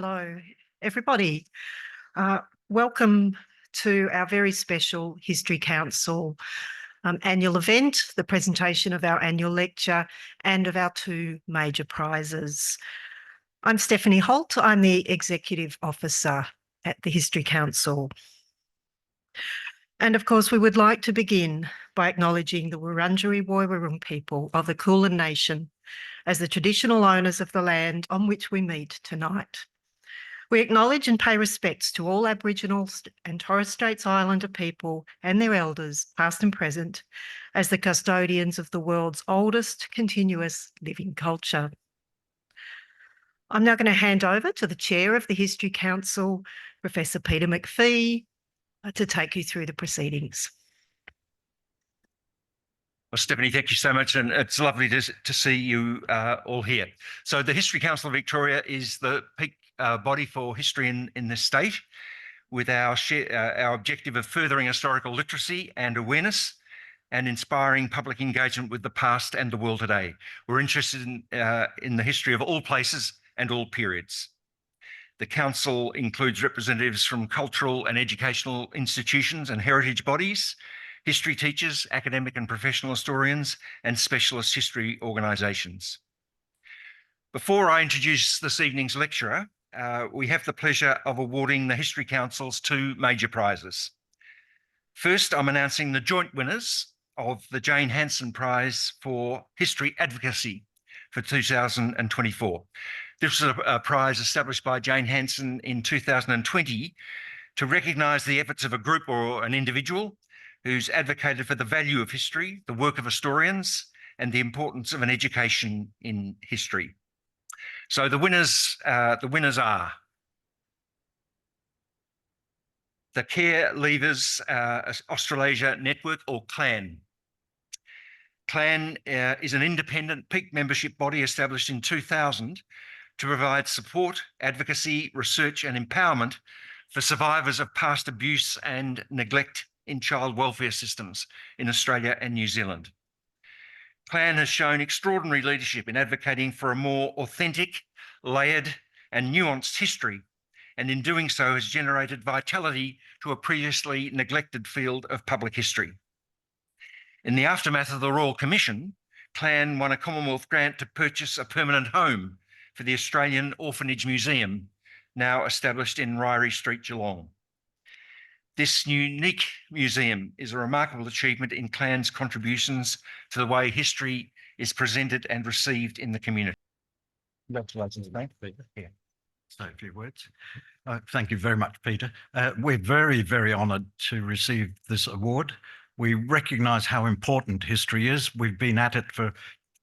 Hello, everybody. Uh, Welcome to our very special History Council annual event, the presentation of our annual lecture and of our two major prizes. I'm Stephanie Holt. I'm the Executive Officer at the History Council. And of course, we would like to begin by acknowledging the Wurundjeri Woiwurrung people of the Kulin Nation as the traditional owners of the land on which we meet tonight. We acknowledge and pay respects to all Aboriginal and Torres Straits Islander people and their elders, past and present, as the custodians of the world's oldest continuous living culture. I'm now going to hand over to the Chair of the History Council, Professor Peter McPhee, to take you through the proceedings. Well, Stephanie, thank you so much, and it's lovely to see you all here. So the History Council of Victoria is the peak body for history in this state, with our objective of furthering historical literacy and awareness and inspiring public engagement with the past and the world today. We're interested in the history of all places and all periods. The council includes representatives from cultural and educational institutions and heritage bodies, history teachers, academic and professional historians, and specialist history organisations. Before I introduce this evening's lecturer, we have the pleasure of awarding the History Council's two major prizes. First, I'm announcing the joint winners of the Jane Hansen Prize for History Advocacy for 2024. This was a prize established by Jane Hansen in 2020 to recognise the efforts of a group or an individual who's advocated for the value of history, the work of historians, and the importance of an education in history. So the winners are the Care Leavers Australasia Network, or CLAN. CLAN is an independent peak membership body established in 2000 to provide support, advocacy, research and empowerment for survivors of past abuse and neglect in child welfare systems in Australia and New Zealand. CLAN has shown extraordinary leadership in advocating for a more authentic, layered and nuanced history, and in doing so has generated vitality to a previously neglected field of public history. In the aftermath of the Royal Commission, CLAN won a Commonwealth grant to purchase a permanent home for the Australian Orphanage Museum, now established in Ryrie Street, Geelong. This unique museum is a remarkable achievement in CLAN's contributions to the way history is presented and received in the community. Congratulations, mate. Yeah. Say a few words. Thank you very much, Peter. We're very, very honoured to receive this award. We recognise how important history is. We've been at it for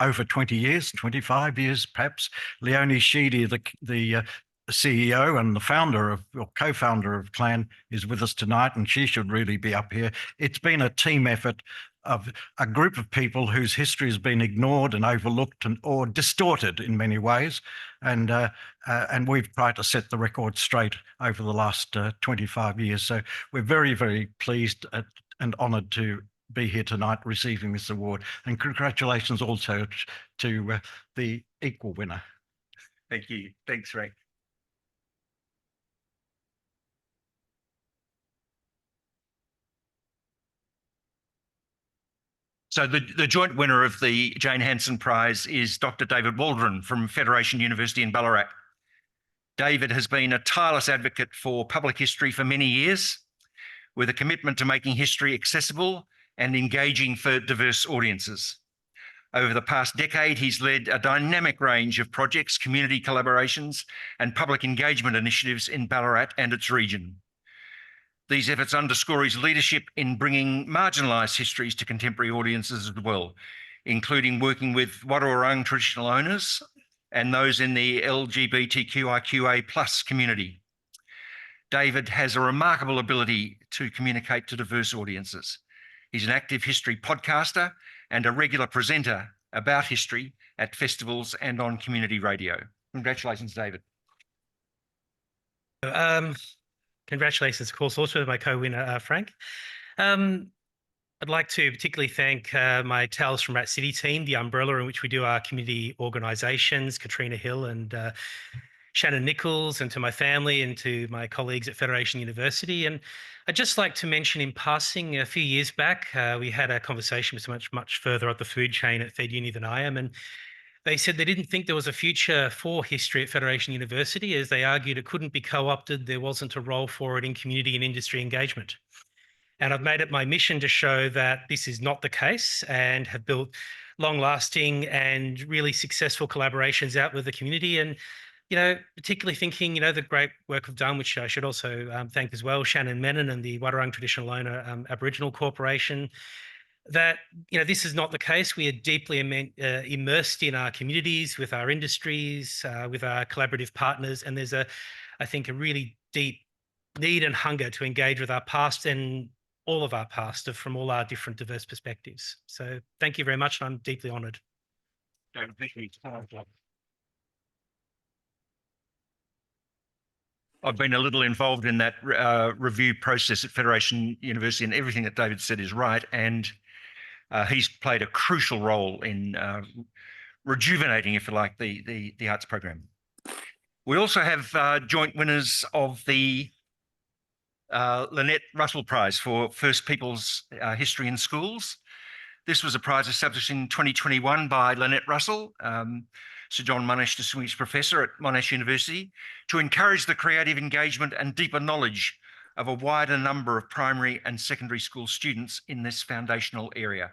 over 20 years, 25 years perhaps. Leonie Sheedy, the CEO and the founder of, or co-founder of CLAN, is with us tonight, and she should really be up here. It's been a team effort of a group of people whose history has been ignored and overlooked or distorted in many ways. And we've tried to set the record straight over the last 25 years. So we're very, very pleased and honoured to be here tonight receiving this award. And congratulations also to the equal winner. Thank you. Thanks, Ray. So the joint winner of the Jane Hansen Prize is Dr. David Waldron from Federation University in Ballarat. David has been a tireless advocate for public history for many years, with a commitment to making history accessible and engaging for diverse audiences. Over the past decade, he's led a dynamic range of projects, community collaborations, and public engagement initiatives in Ballarat and its region. These efforts underscore his leadership in bringing marginalised histories to contemporary audiences as well, including working with Wadawurrung traditional owners and those in the LGBTQIQA+ community. David has a remarkable ability to communicate to diverse audiences. He's an active history podcaster and a regular presenter about history at festivals and on community radio. Congratulations, David. Congratulations, of course, also to my co-winner, Frank. I'd like to particularly thank my Tales from Rat City team, the umbrella in which we do our community organisations, Katrina Hill and Shannon Nichols and to my family and to my colleagues at Federation University. And I'd just like to mention in passing, a few years back, we had a conversation with much further up the food chain at Fed Uni than I am. And they said they didn't think there was a future for history at Federation University, as they argued it couldn't be co-opted. There wasn't a role for it in community and industry engagement. And I've made it my mission to show that this is not the case, and have built long-lasting and really successful collaborations out with the community. And, particularly thinking, the great work we've done, which I should also thank as well, Shannon Menon and the Wadawurrung Traditional Owner Aboriginal Corporation, that, this is not the case. We are deeply immersed in our communities, with our industries, with our collaborative partners. And there's I think, a really deep need and hunger to engage with our past and all of our past from all our different diverse perspectives. So thank you very much. And I'm deeply honoured. David, thank you. I've been a little involved in that review process at Federation University, and everything that David said is right. And he's played a crucial role in rejuvenating, if you like, the arts program. We also have joint winners of the Lynette Russell Prize for First Peoples History in Schools. This was a prize established in 2021 by Lynette Russell, Sir John Monash Distinguished Professor at Monash University, to encourage the creative engagement and deeper knowledge of a wider number of primary and secondary school students in this foundational area.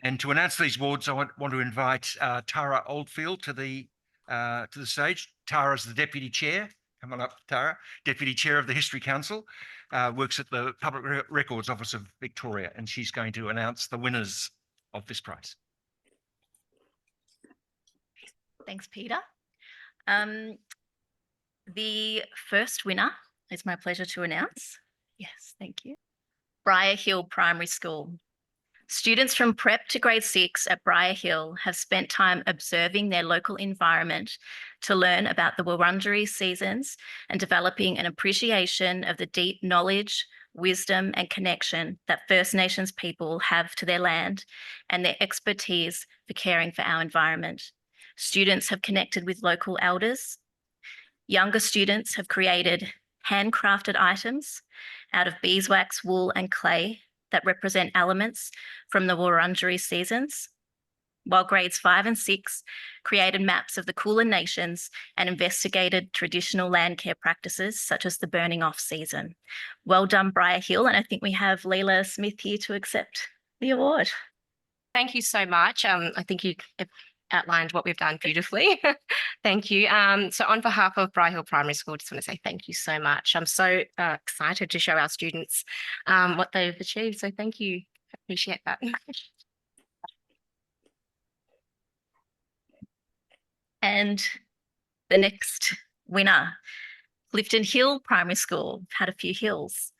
And to announce these awards, I want to invite Tara Oldfield to the stage. Tara is the Deputy Chair. Come on up, Tara. Deputy Chair of the History Council, works at the Public Records Office of Victoria, and she's going to announce the winners of this prize. Thanks, Peter. The first winner, it's my pleasure to announce. Yes, thank you. Briar Hill Primary School. Students from prep to grade 6 at Briar Hill have spent time observing their local environment to learn about the Wurundjeri seasons and developing an appreciation of the deep knowledge, wisdom and connection that First Nations people have to their land and their expertise for caring for our environment. Students have connected with local elders. Younger students have created handcrafted items out of beeswax, wool and clay that represent elements from the Wurundjeri seasons, while grades 5 and 6 created maps of the Kulin Nations and investigated traditional land care practices such as the burning off season. Well done, Briar Hill, and I think we have Leela Smith here to accept the award. Thank you so much. I think you outlined what we've done beautifully. Thank you. So on behalf of Briar Hill Primary School, just want to say thank you so much. I'm so excited to show our students what they've achieved. So thank you. I appreciate that. And the next winner, Clifton Hill Primary School. Had a few hills.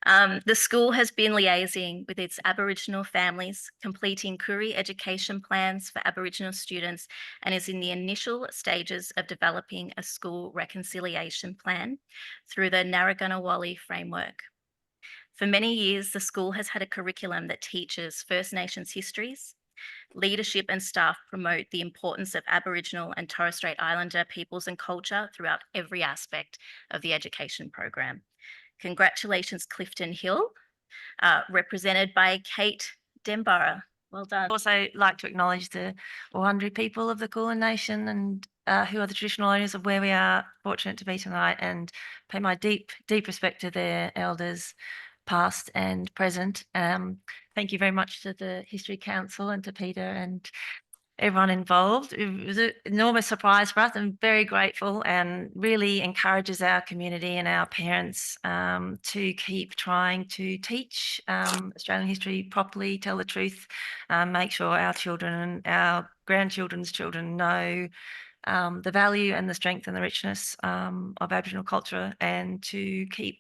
The school has been liaising with its Aboriginal families, completing Koori education plans for Aboriginal students, and is in the initial stages of developing a school reconciliation plan through the Narragansett framework. For many years, the school has had a curriculum that teaches First Nations histories. Leadership and staff promote the importance of Aboriginal and Torres Strait Islander peoples and culture throughout every aspect of the education program. Congratulations, Clifton Hill, represented by Kate Denborough. Well done. I'd also like to acknowledge the Wurundjeri people of the Kulin Nation and who are the traditional owners of where we are fortunate to be tonight, and pay my deep respect to their elders, past and present. Thank you very much to the History Council and to Peter and everyone involved. It was an enormous surprise for us. I'm very grateful, and really encourages our community and our parents to keep trying to teach Australian history properly, tell the truth, make sure our children and our grandchildren's children know the value and the strength and the richness of Aboriginal culture, and to keep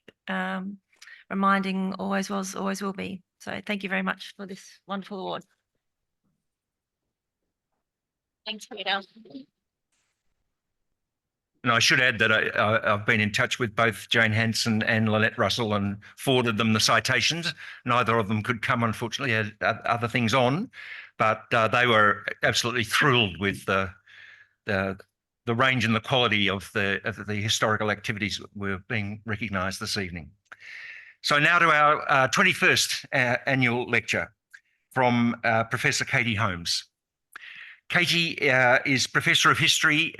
reminding always was, always will be. So thank you very much for this wonderful award. Thanks, Peter. And I should add that I've been in touch with both Jane Hansen and Lynette Russell and forwarded them the citations. Neither of them could come, unfortunately, had other things on, but they were absolutely thrilled with the the range and the quality of the historical activities that were being recognised this evening. So now to our 21st annual lecture from Professor Katie Holmes. Katie is Professor of History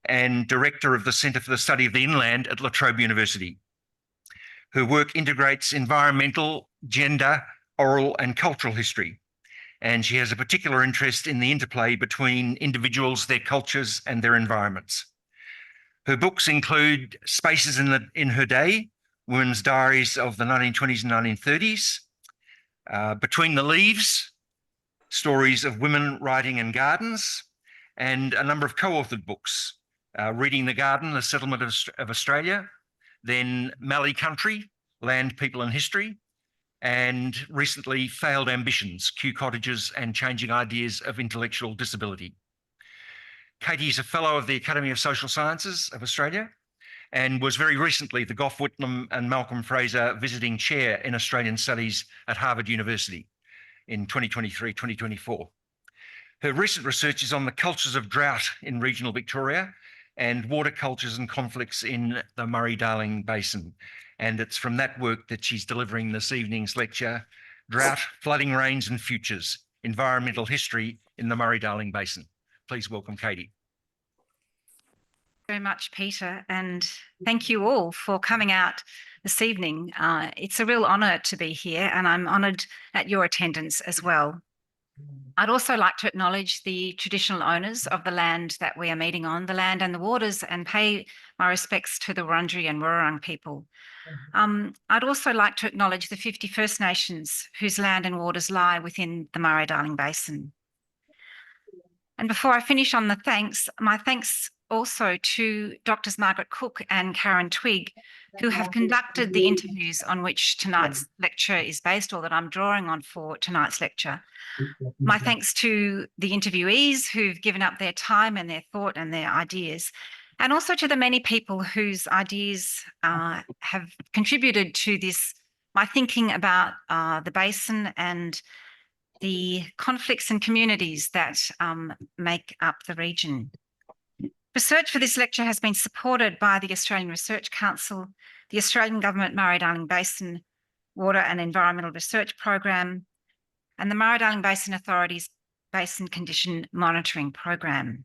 and Director of the Centre for the Study of the Inland at La Trobe University. Her work integrates environmental, gender, oral and cultural history, and she has a particular interest in the interplay between individuals, their cultures and their environments. Her books include Spaces in Her Day, Women's Diaries of the 1920s and 1930s, Between the Leaves, Stories of Women, Writing and Gardens, and a number of co-authored books, Reading the Garden, The Settlement of Australia, then Mallee Country, Land, People and History, and recently Failed Ambitions, Kew Cottages and Changing Ideas of Intellectual Disability. Katie is a Fellow of the Academy of Social Sciences of Australia and was very recently the Gough Whitlam and Malcolm Fraser Visiting Chair in Australian Studies at Harvard University in 2023-2024. Her recent research is on the cultures of drought in regional Victoria and water cultures and conflicts in the Murray Darling Basin. And it's from that work that she's delivering this evening's lecture, Drought, Flooding Rains and Futures, Environmental History in the Murray Darling Basin. Please welcome Katie. Very much, Peter, and thank you all for coming out this evening. It's a real honour to be here, and I'm honoured at your attendance as well. I'd also like to acknowledge the traditional owners of the land that we are meeting on, the land and the waters, and pay my respects to the Wurundjeri and Wurrung people. I'd also like to acknowledge the 50 First Nations whose land and waters lie within the Murray Darling Basin. And before I finish on the thanks, my thanks also to Doctors Margaret Cook and Karen Twigg, who have conducted the interviews on which tonight's lecture is based, or that I'm drawing on for tonight's lecture. My thanks to the interviewees who've given up their time and their thought and their ideas, and also to the many people whose ideas have contributed to this, my thinking about the basin and the conflicts and communities that make up the region. Research for this lecture has been supported by the Australian Research Council, the Australian Government Murray Darling Basin Water and Environmental Research Program, and the Murray Darling Basin Authority's Basin Condition Monitoring Program.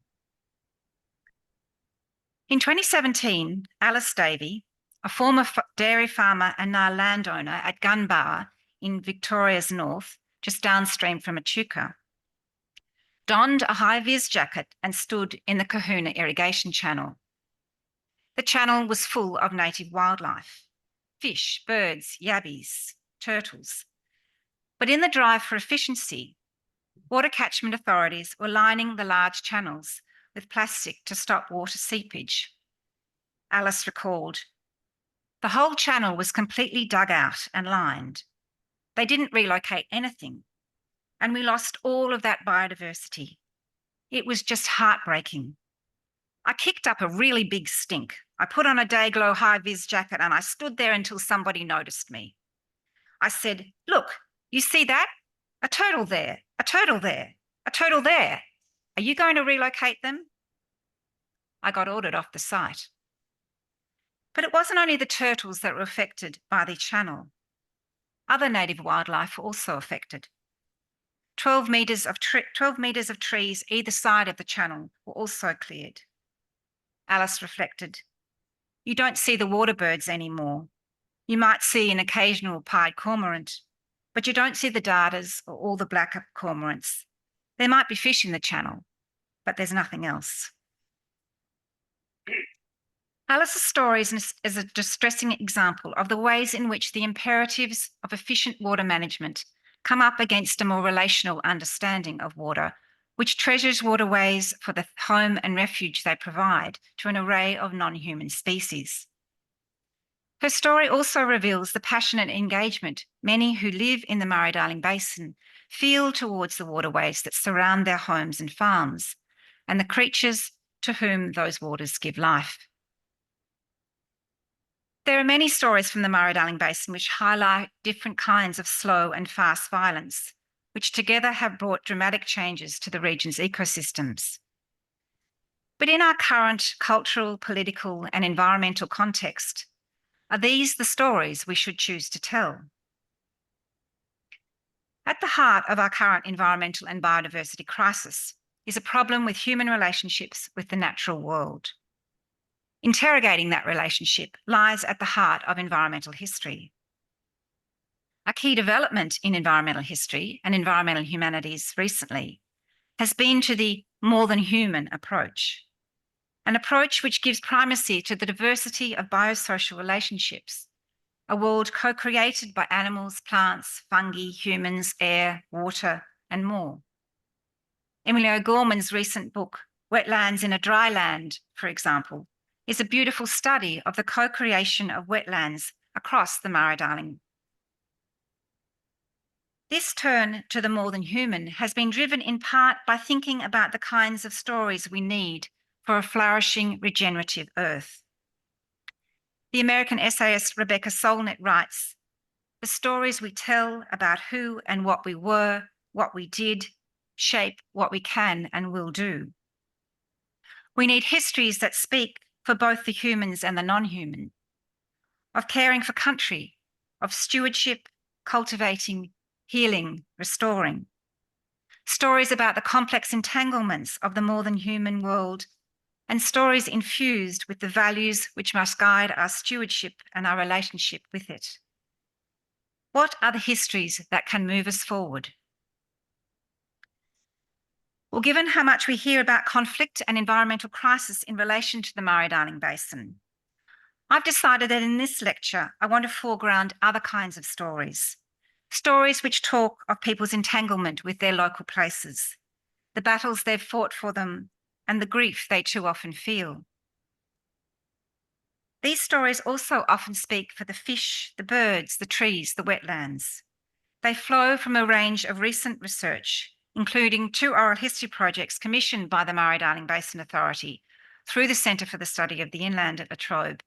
In 2017, Alice Davey, a former dairy farmer and now landowner at Gunbar in Victoria's north, just downstream from Echuca, donned a high-vis jacket and stood in the Kahuna irrigation channel. The channel was full of native wildlife, fish, birds, yabbies, turtles. But in the drive for efficiency, water catchment authorities were lining the large channels with plastic to stop water seepage. Alice recalled, "The whole channel was completely dug out and lined. They didn't relocate anything, and we lost all of that biodiversity. It was just heartbreaking. I kicked up a really big stink. I put on a day-glow high-vis jacket and I stood there until somebody noticed me. I said, 'Look, you see that? A turtle there, a turtle there, a turtle there. Are you going to relocate them?' I got ordered off the site." But it wasn't only the turtles that were affected by the channel. Other native wildlife were also affected. 12 metres of trees either side of the channel were also cleared. Alice reflected, "You don't see the water birds anymore. You might see an occasional pied cormorant, but you don't see the darters or all the black cormorants. There might be fish in the channel, but there's nothing else." Alice's story is a distressing example of the ways in which the imperatives of efficient water management come up against a more relational understanding of water, which treasures waterways for the home and refuge they provide to an array of non-human species. Her story also reveals the passionate engagement many who live in the Murray Darling Basin feel towards the waterways that surround their homes and farms, and the creatures to whom those waters give life. There are many stories from the Murray Darling Basin which highlight different kinds of slow and fast violence, which together have brought dramatic changes to the region's ecosystems. But in our current cultural, political, and environmental context, are these the stories we should choose to tell? At the heart of our current environmental and biodiversity crisis is a problem with human relationships with the natural world. Interrogating that relationship lies at the heart of environmental history. A key development in environmental history and environmental humanities recently has been to the more than human approach, an approach which gives primacy to the diversity of biosocial relationships, a world co-created by animals, plants, fungi, humans, air, water, and more. Emily O'Gorman's recent book, Wetlands in a Dry Land, for example, is a beautiful study of the co-creation of wetlands across the Murray Darling. This turn to the more than human has been driven in part by thinking about the kinds of stories we need for a flourishing, regenerative Earth. The American essayist Rebecca Solnit writes, "The stories we tell about who and what we were, what we did, shape what we can and will do." We need histories that speak for both the humans and the non-human, of caring for country, of stewardship, cultivating, healing, restoring. Stories about the complex entanglements of the more than human world, and stories infused with the values which must guide our stewardship and our relationship with it. What are the histories that can move us forward? Well, given how much we hear about conflict and environmental crisis in relation to the Murray Darling Basin, I've decided that in this lecture, I want to foreground other kinds of stories. Stories which talk of people's entanglement with their local places, the battles they've fought for them, and the grief they too often feel. These stories also often speak for the fish, the birds, the trees, the wetlands. They flow from a range of recent research, including 2 oral history projects commissioned by the Murray Darling Basin Authority through the Centre for the Study of the Inland at La Trobe,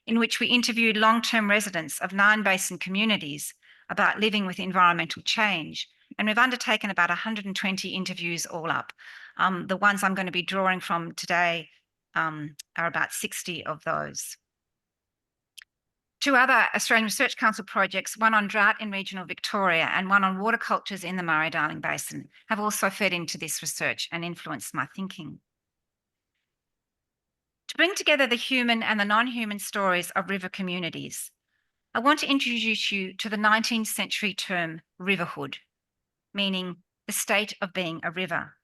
in which we interviewed long-term residents of 9 basin communities about living with environmental change. And we've undertaken about 120 interviews all up. The ones I'm going to be drawing from today are about 60 of those. 2 other Australian Research Council projects, one on drought in regional Victoria and one on water cultures in the Murray Darling Basin, have also fed into this research and influenced my thinking. To bring together the human and the non-human stories of river communities, I want to introduce you to the 19th century term riverhood, meaning the state of being a river.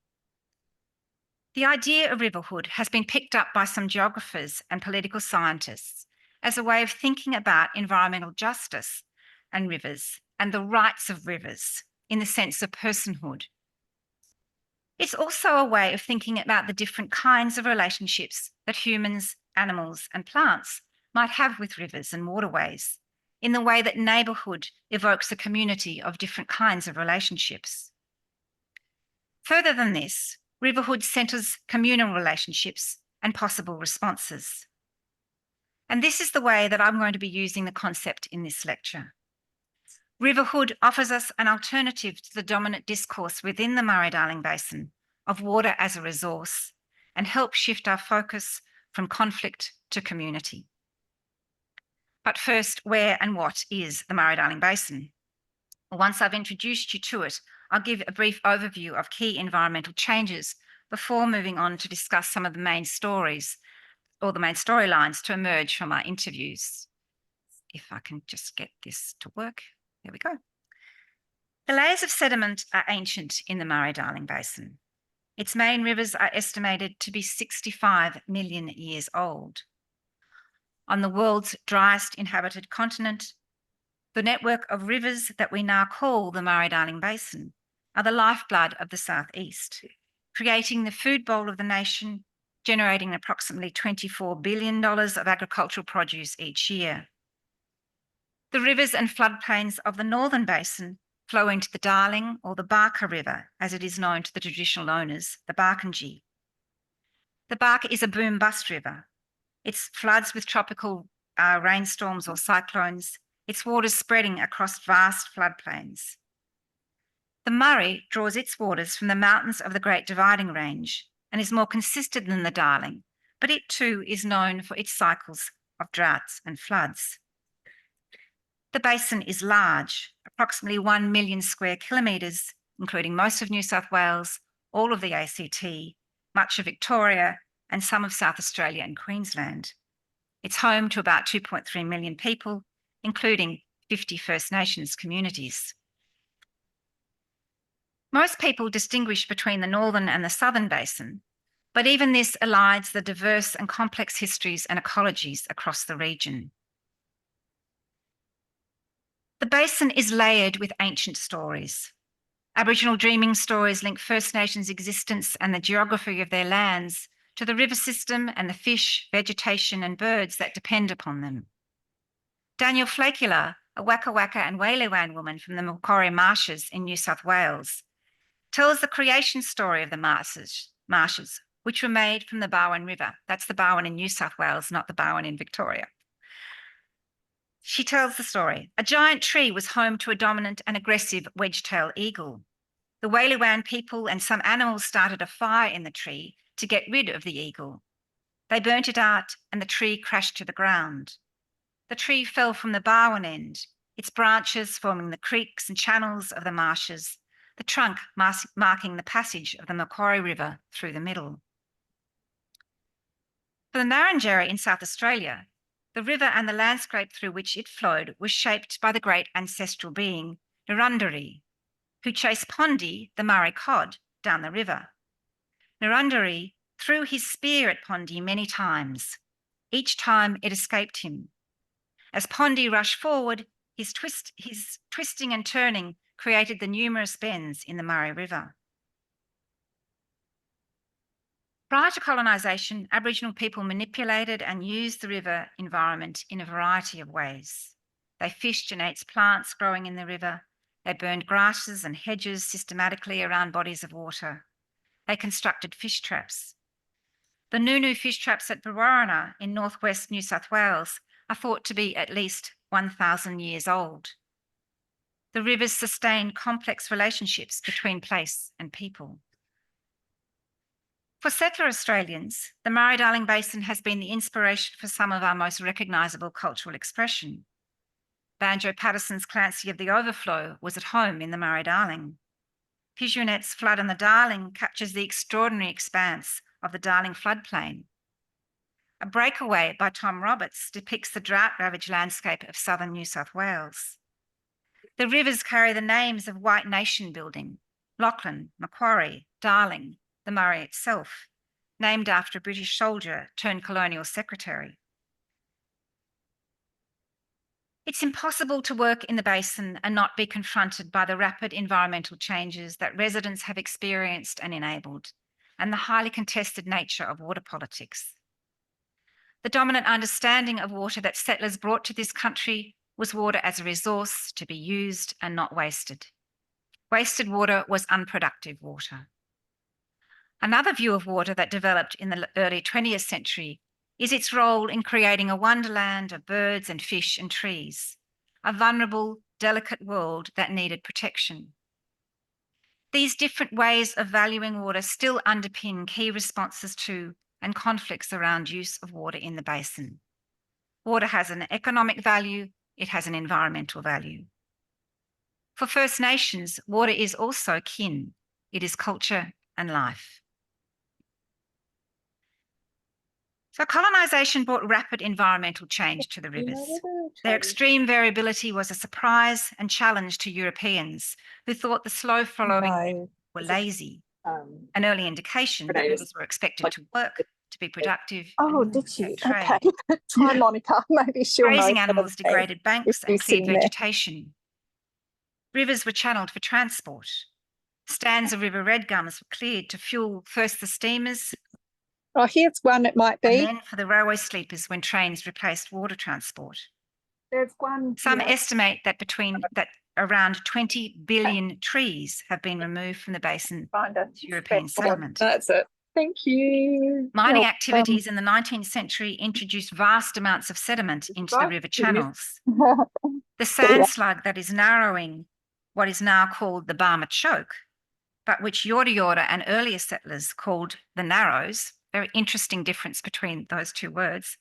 The idea of riverhood has been picked up by some geographers and political scientists as a way of thinking about environmental justice and rivers and the rights of rivers in the sense of personhood. It's also a way of thinking about the different kinds of relationships that humans, animals, and plants might have with rivers and waterways, in the way that neighbourhood evokes a community of different kinds of relationships. Further than this, riverhood centres communal relationships and possible responses. And this is the way that I'm going to be using the concept in this lecture. Riverhood offers us an alternative to the dominant discourse within the Murray Darling Basin of water as a resource and help shift our focus from conflict to community. But first, where and what is the Murray Darling Basin? Once I've introduced you to it, I'll give a brief overview of key environmental changes before moving on to discuss some of the main stories or the main storylines to emerge from our interviews. If I can just get this to work. There we go. The layers of sediment are ancient in the Murray Darling Basin. Its main rivers are estimated to be 65 million years old. On the world's driest inhabited continent, the network of rivers that we now call the Murray Darling Basin are the lifeblood of the southeast, creating the food bowl of the nation, generating approximately $24 billion of agricultural produce each year. The rivers and floodplains of the northern basin flow into the Darling or the Barker River, as it is known to the traditional owners, the Barkindji. The Barker is a boom-bust river. It floods with tropical rainstorms or cyclones, its waters spreading across vast floodplains. The Murray draws its waters from the mountains of the Great Dividing Range and is more consistent than the Darling, but it too is known for its cycles of droughts and floods. The basin is large, approximately 1 million square kilometres, including most of New South Wales, all of the ACT, much of Victoria, and some of South Australia and Queensland. It's home to about 2.3 million people, including 50 First Nations communities. Most people distinguish between the northern and the southern basin, but even this elides the diverse and complex histories and ecologies across the region. The basin is layered with ancient stories. Aboriginal dreaming stories link First Nations existence and the geography of their lands to the river system and the fish, vegetation and birds that depend upon them. Daniel Flakula, a Waka Waka and Walewan woman from the Macquarie Marshes in New South Wales, tells the creation story of the marshes, which were made from the Barwon River. That's the Barwon in New South Wales, not the Barwon in Victoria. She tells the story. A giant tree was home to a dominant and aggressive wedge-tailed eagle. The Walewan people and some animals started a fire in the tree to get rid of the eagle. They burnt it out and the tree crashed to the ground. The tree fell from the Barwon end, its branches forming the creeks and channels of the marshes, the trunk marking the passage of the Macquarie River through the middle. For the Narrandjeri in South Australia, the river and the landscape through which it flowed was shaped by the great ancestral being, Narundari, who chased Pondi, the Murray cod, down the river. Narundari threw his spear at Pondi many times. Each time it escaped him. As Pondi rushed forward, his twisting and turning created the numerous bends in the Murray River. Prior to colonisation, Aboriginal people manipulated and used the river environment in a variety of ways. They fished and ate plants growing in the river. They burned grasses and hedges systematically around bodies of water. They constructed fish traps. The Nunu fish traps at Briar in northwest New South Wales are thought to be at least 1,000 years old. The rivers sustained complex relationships between place and people. For settler Australians, the Murray Darling Basin has been the inspiration for some of our most recognisable cultural expression. Banjo Patterson's Clancy of the Overflow was at home in the Murray Darling. Pijunet's Flood on the Darling captures the extraordinary expanse of the Darling floodplain. A Breakaway by Tom Roberts depicts the drought-ravaged landscape of southern New South Wales. The rivers carry the names of White Nation building, Lachlan, Macquarie, Darling, the Murray itself, named after a British soldier turned colonial secretary. It's impossible to work in the basin and not be confronted by the rapid environmental changes that residents have experienced and enabled, and the highly contested nature of water politics. The dominant understanding of water that settlers brought to this country was water as a resource to be used and not wasted. Wasted water was unproductive water. Another view of water that developed in the early 20th century is its role in creating a wonderland of birds and fish and trees, a vulnerable, delicate world that needed protection. These different ways of valuing water still underpin key responses to and conflicts around use of water in the basin. Water has an economic value, it has an environmental value. For First Nations, water is also kin. It is culture and life. So colonisation brought rapid environmental change to the rivers. Their extreme variability was a surprise and challenge to Europeans who thought the slow flowing were lazy, an early indication that rivers were expected to work, to be productive. Oh, and did you? trade. Okay. Hi, Monica. Maybe she'll know. Grazing better animals than me. degraded banks and You've cleared seen there. vegetation. Rivers were channeled for transport. Stands of river red gums were cleared to fuel first the steamers Oh, here's one. It might and be. then for the railway sleepers when trains replaced water transport. There's one. Some here. estimate that around 20 billion trees have been removed from the basin Find a European special one. settlement. That's it. Thank you. Mining You're activities in the 19th century introduced vast amounts of sediment into the Right. river channels. welcome. The sand slug that is narrowing what is now called the Barmer Choke, but which Yorta Yorta and earlier settlers called the Narrows, very interesting difference between those two words.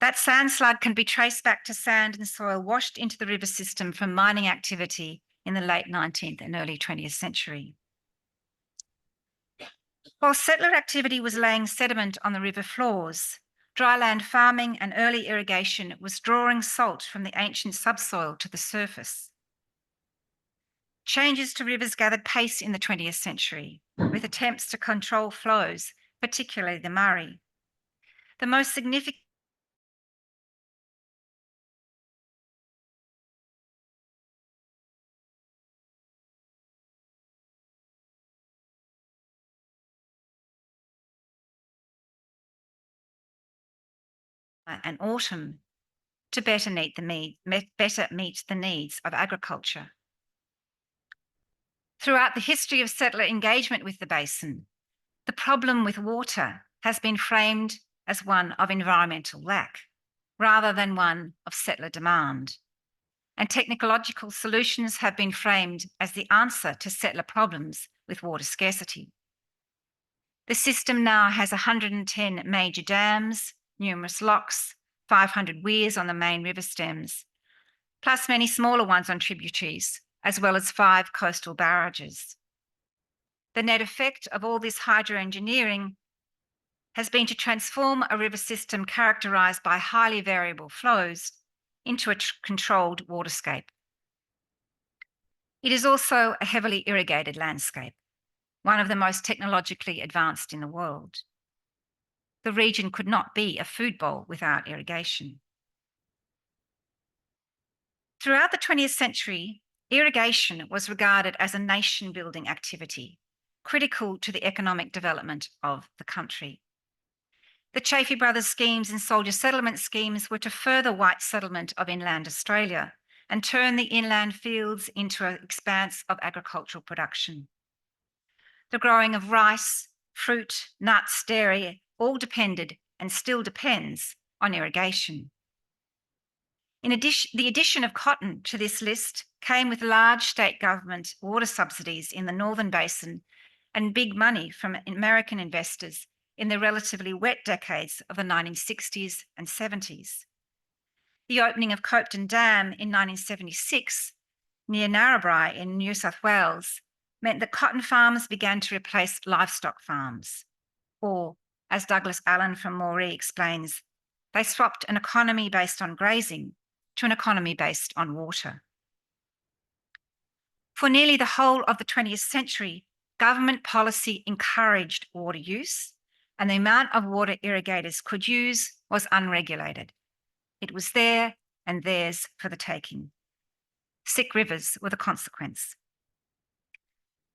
That sand slug can be traced back to sand and soil washed into the river system from mining activity in the late 19th and early 20th century. While settler activity was laying sediment on the river floors, dryland farming and early irrigation was drawing salt from the ancient subsoil to the surface. Changes to rivers gathered pace in the 20th century, with attempts to control flows, particularly the Murray. The most significant and autumn to better meet the needs of agriculture. Throughout the history of settler engagement with the basin, the problem with water has been framed as one of environmental lack, rather than one of settler demand. And technological solutions have been framed as the answer to settler problems with water scarcity. The system now has 110 major dams, numerous locks, 500 weirs on the main river stems, plus many smaller ones on tributaries, as well as 5 coastal barrages. The net effect of all this hydroengineering has been to transform a river system characterised by highly variable flows into a controlled waterscape. It is also a heavily irrigated landscape, one of the most technologically advanced in the world. The region could not be a food bowl without irrigation. Throughout the 20th century, irrigation was regarded as a nation-building activity, critical to the economic development of the country. The Chaffey Brothers schemes and soldier settlement schemes were to further white settlement of inland Australia and turn the inland fields into an expanse of agricultural production. The growing of rice, fruit, nuts, dairy, all depended and still depends on irrigation. In addition, the addition of cotton to this list came with large state government water subsidies in the Northern Basin and big money from American investors in the relatively wet decades of the 1960s and 70s. The opening of Clifton Dam in 1976 near Narrabri in New South Wales meant that cotton farms began to replace livestock farms, or, as Douglas Allen from Moree explains, they swapped an economy based on grazing to an economy based on water. For nearly the whole of the 20th century, government policy encouraged water use, and the amount of water irrigators could use was unregulated. It was there and theirs for the taking. Sick rivers were the consequence.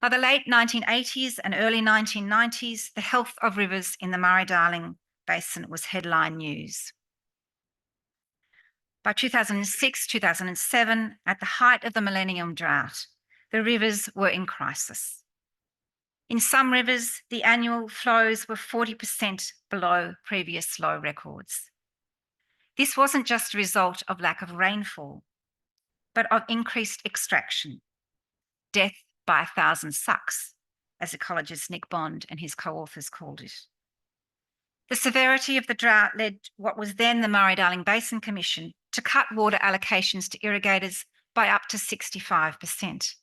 By the late 1980s and early 1990s, the health of rivers in the Murray Darling Basin was headline news. By 2006, 2007, at the height of the millennium drought, the rivers were in crisis. In some rivers, the annual flows were 40% below previous low records. This wasn't just a result of lack of rainfall, but of increased extraction, death by 1,000 sucks, as ecologist Nick Bond and his co-authors called it. The severity of the drought led what was then the Murray Darling Basin Commission to cut water allocations to irrigators by up to 65%.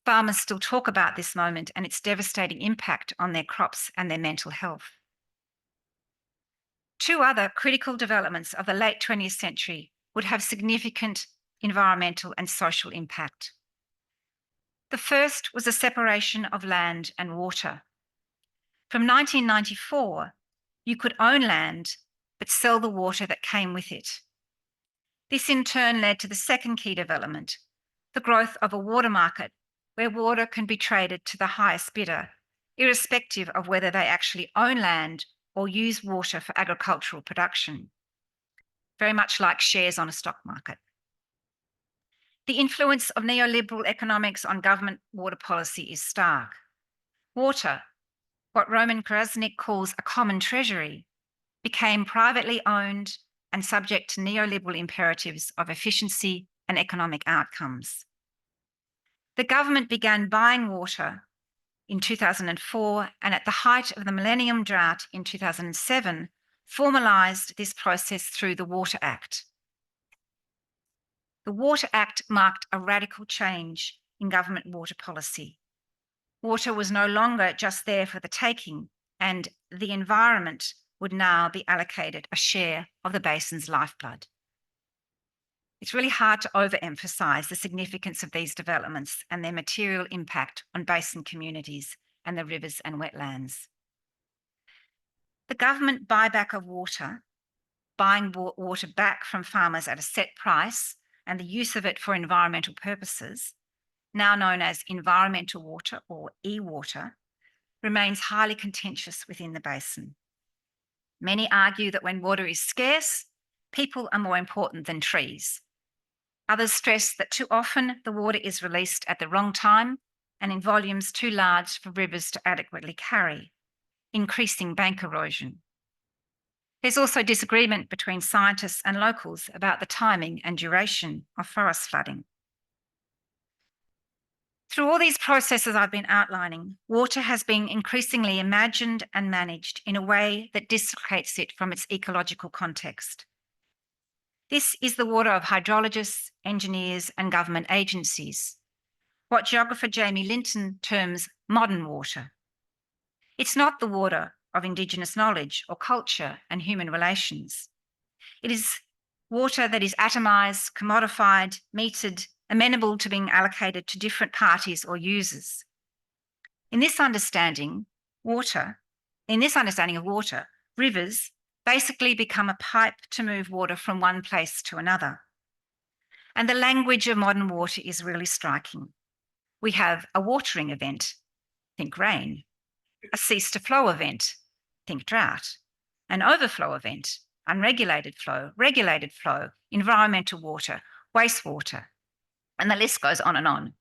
Farmers still talk about this moment and its devastating impact on their crops and their mental health. 2 other critical developments of the late 20th century would have significant environmental and social impact. The first was the separation of land and water. From 1994, you could own land but sell the water that came with it. This in turn led to the second key development, the growth of a water market where water can be traded to the highest bidder, irrespective of whether they actually own land or use water for agricultural production, very much like shares on a stock market. The influence of neoliberal economics on government water policy is stark. Water, what Roman Krasnik calls a common treasury, became privately owned and subject to neoliberal imperatives of efficiency and economic outcomes. The government began buying water in 2004 and at the height of the Millennium Drought in 2007, formalised this process through the Water Act. The Water Act marked a radical change in government water policy. Water was no longer just there for the taking, and the environment would now be allocated a share of the basin's lifeblood. It's really hard to overemphasise the significance of these developments and their material impact on basin communities and the rivers and wetlands. The government buyback of water, buying water back from farmers at a set price and the use of it for environmental purposes, now known as environmental water or e-water, remains highly contentious within the basin. Many argue that when water is scarce, people are more important than trees. Others stress that too often the water is released at the wrong time and in volumes too large for rivers to adequately carry, increasing bank erosion. There's also disagreement between scientists and locals about the timing and duration of forest flooding. Through all these processes I've been outlining, water has been increasingly imagined and managed in a way that dislocates it from its ecological context. This is the water of hydrologists, engineers, and government agencies, what geographer Jamie Linton terms modern water. It's not the water of Indigenous knowledge or culture and human relations. It is water that is atomised, commodified, metered, amenable to being allocated to different parties or users. In this understanding of water, rivers basically become a pipe to move water from one place to another. And the language of modern water is really striking. We have a watering event, think rain, a cease to flow event, think drought, an overflow event, unregulated flow, regulated flow, environmental water, wastewater, and the list goes on and on.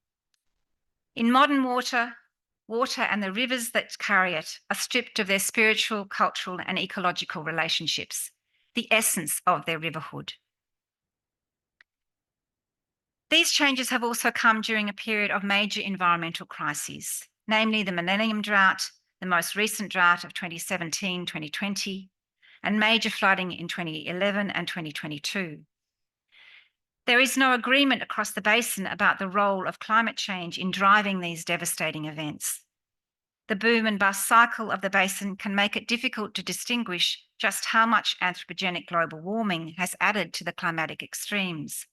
In modern water, water and the rivers that carry it are stripped of their spiritual, cultural, and ecological relationships, the essence of their riverhood. These changes have also come during a period of major environmental crises, namely the Millennium Drought, the most recent drought of 2017-2020, and major flooding in 2011 and 2022. There is no agreement across the basin about the role of climate change in driving these devastating events. The boom and bust cycle of the basin can make it difficult to distinguish just how much anthropogenic global warming has added to the climatic extremes.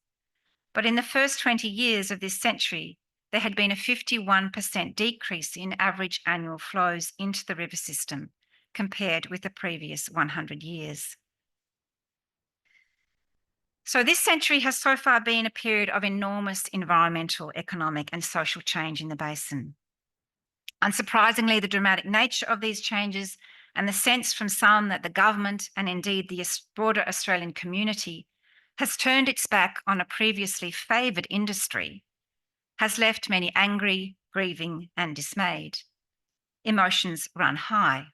But in the first 20 years of this century, there had been a 51% decrease in average annual flows into the river system compared with the previous 100 years. So this century has so far been a period of enormous environmental, economic, and social change in the basin. Unsurprisingly, the dramatic nature of these changes and the sense from some that the government and indeed the broader Australian community has turned its back on a previously favoured industry has left many angry, grieving, and dismayed. Emotions run high.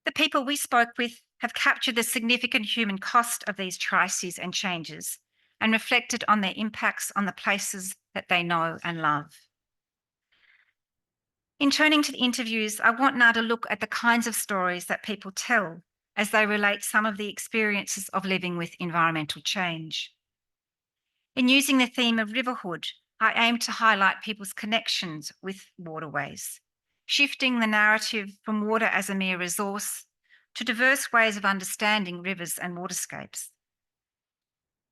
The people we spoke with have captured the significant human cost of these crises and changes and reflected on their impacts on the places that they know and love. In turning to the interviews, I want now to look at the kinds of stories that people tell as they relate some of the experiences of living with environmental change. In using the theme of riverhood, I aim to highlight people's connections with waterways, shifting the narrative from water as a mere resource to diverse ways of understanding rivers and waterscapes.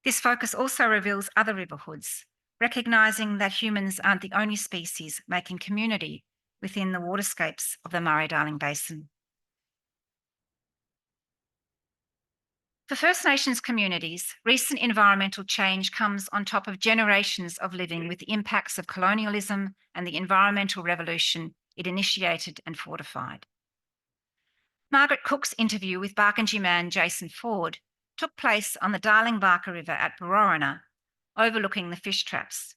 This focus also reveals other riverhoods, recognising that humans aren't the only species making community within the waterscapes of the Murray Darling Basin. For First Nations communities, recent environmental change comes on top of generations of living with the impacts of colonialism and the environmental revolution it initiated and fortified. Margaret Cook's interview with Barkindji man Jason Ford took place on the Darling River at Briar, overlooking the fish traps.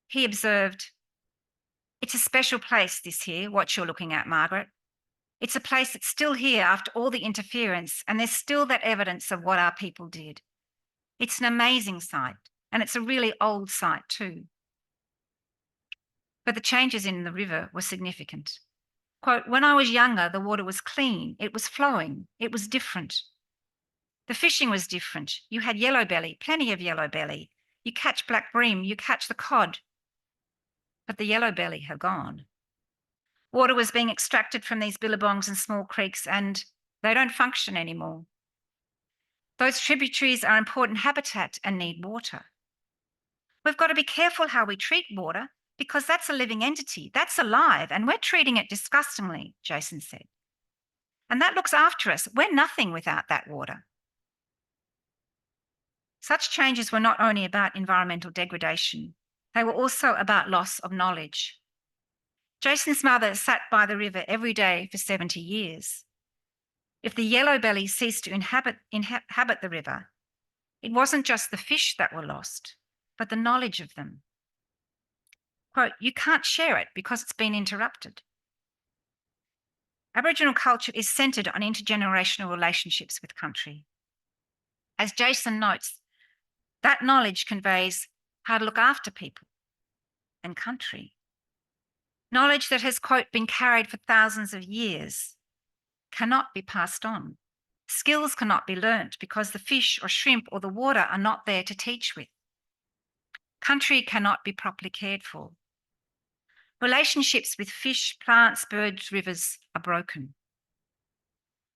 He observed, "It's a special place, this here, what you're looking at, Margaret. It's a place that's still here after all the interference, and there's still that evidence of what our people did. It's an amazing site, and it's a really old site too." but the changes in the river were significant. Quote, when I was younger, the water was clean, it was flowing, it was different. The fishing was different. You had yellow belly, plenty of yellow belly. You catch black bream, you catch the cod. But the yellow belly had gone. Water was being extracted from these billabongs and small creeks, and they don't function anymore. Those tributaries are important habitat and need water. We've got to be careful how we treat water because that's a living entity, that's alive, and we're treating it disgustingly, Jason said. And that looks after us. We're nothing without that water. Such changes were not only about environmental degradation, they were also about loss of knowledge. Jason's mother sat by the river every day for 70 years. If the yellow belly ceased to inhabit the river, it wasn't just the fish that were lost, but the knowledge of them. Quote, you can't share it because it's been interrupted. Aboriginal culture is centred on intergenerational relationships with country. As Jason notes, that knowledge conveys how to look after people and country. Knowledge that has, quote, been carried for thousands of years cannot be passed on. Skills cannot be learnt because the fish or shrimp or the water are not there to teach with. Country cannot be properly cared for. Relationships with fish, plants, birds, rivers are broken.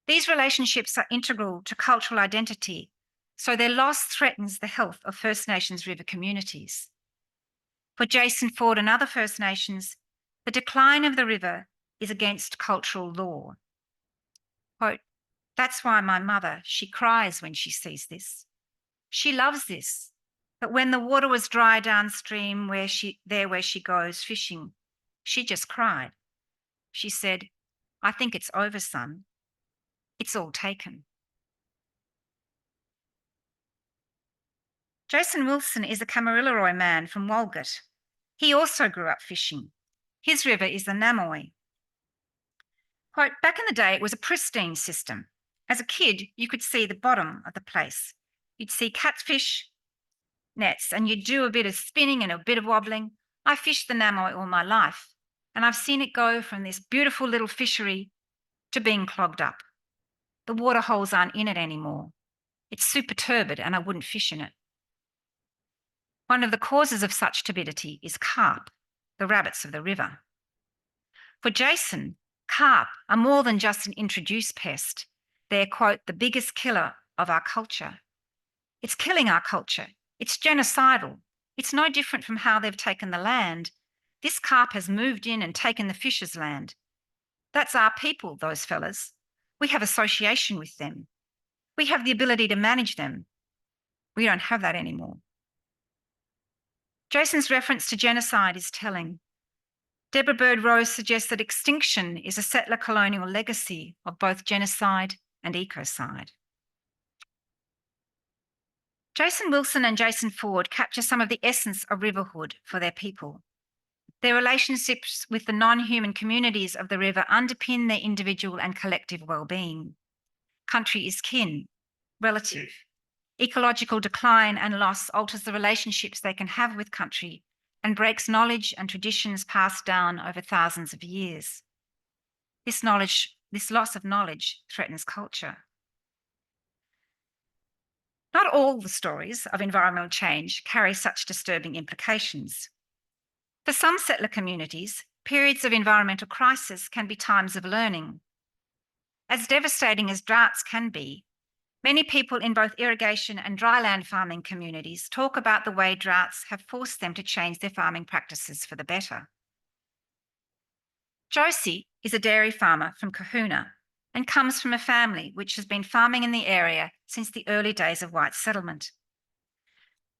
These relationships are integral to cultural identity, so their loss threatens the health of First Nations river communities. For Jason Ford and other First Nations, the decline of the river is against cultural law. Quote, that's why my mother, she cries when she sees this. She loves this, but when the water was dry downstream where she goes fishing, she just cried. She said, I think it's over, son. It's all taken. Jason Wilson is a Kamilaroi man from Walgett. He also grew up fishing. His river is the Namoy. Quote, back in the day, it was a pristine system. As a kid, you could see the bottom of the place. You'd see catfish nets and you'd do a bit of spinning and a bit of wobbling. I fished the Namoy all my life, and I've seen it go from this beautiful little fishery to being clogged up. The water holes aren't in it anymore. It's super turbid and I wouldn't fish in it. One of the causes of such turbidity is carp, the rabbits of the river. For Jason, carp are more than just an introduced pest. They're, quote, the biggest killer of our culture. It's killing our culture. It's genocidal. It's no different from how they've taken the land. This carp has moved in and taken the fish's land. That's our people, those fellas. We have association with them. We have the ability to manage them. We don't have that anymore. Jason's reference to genocide is telling. Deborah Bird Rose suggests that extinction is a settler colonial legacy of both genocide and ecocide. Jason Wilson and Jason Ford capture some of the essence of riverhood for their people. Their relationships with the non-human communities of the river underpin their individual and collective well-being. Country is kin, relative. Ecological decline and loss alters the relationships they can have with country and breaks knowledge and traditions passed down over thousands of years. This loss of knowledge threatens culture. Not all the stories of environmental change carry such disturbing implications. For some settler communities, periods of environmental crisis can be times of learning. As devastating as droughts can be, many people in both irrigation and dryland farming communities talk about the way droughts have forced them to change their farming practices for the better. Josie is a dairy farmer from Kahuna and comes from a family which has been farming in the area since the early days of white settlement.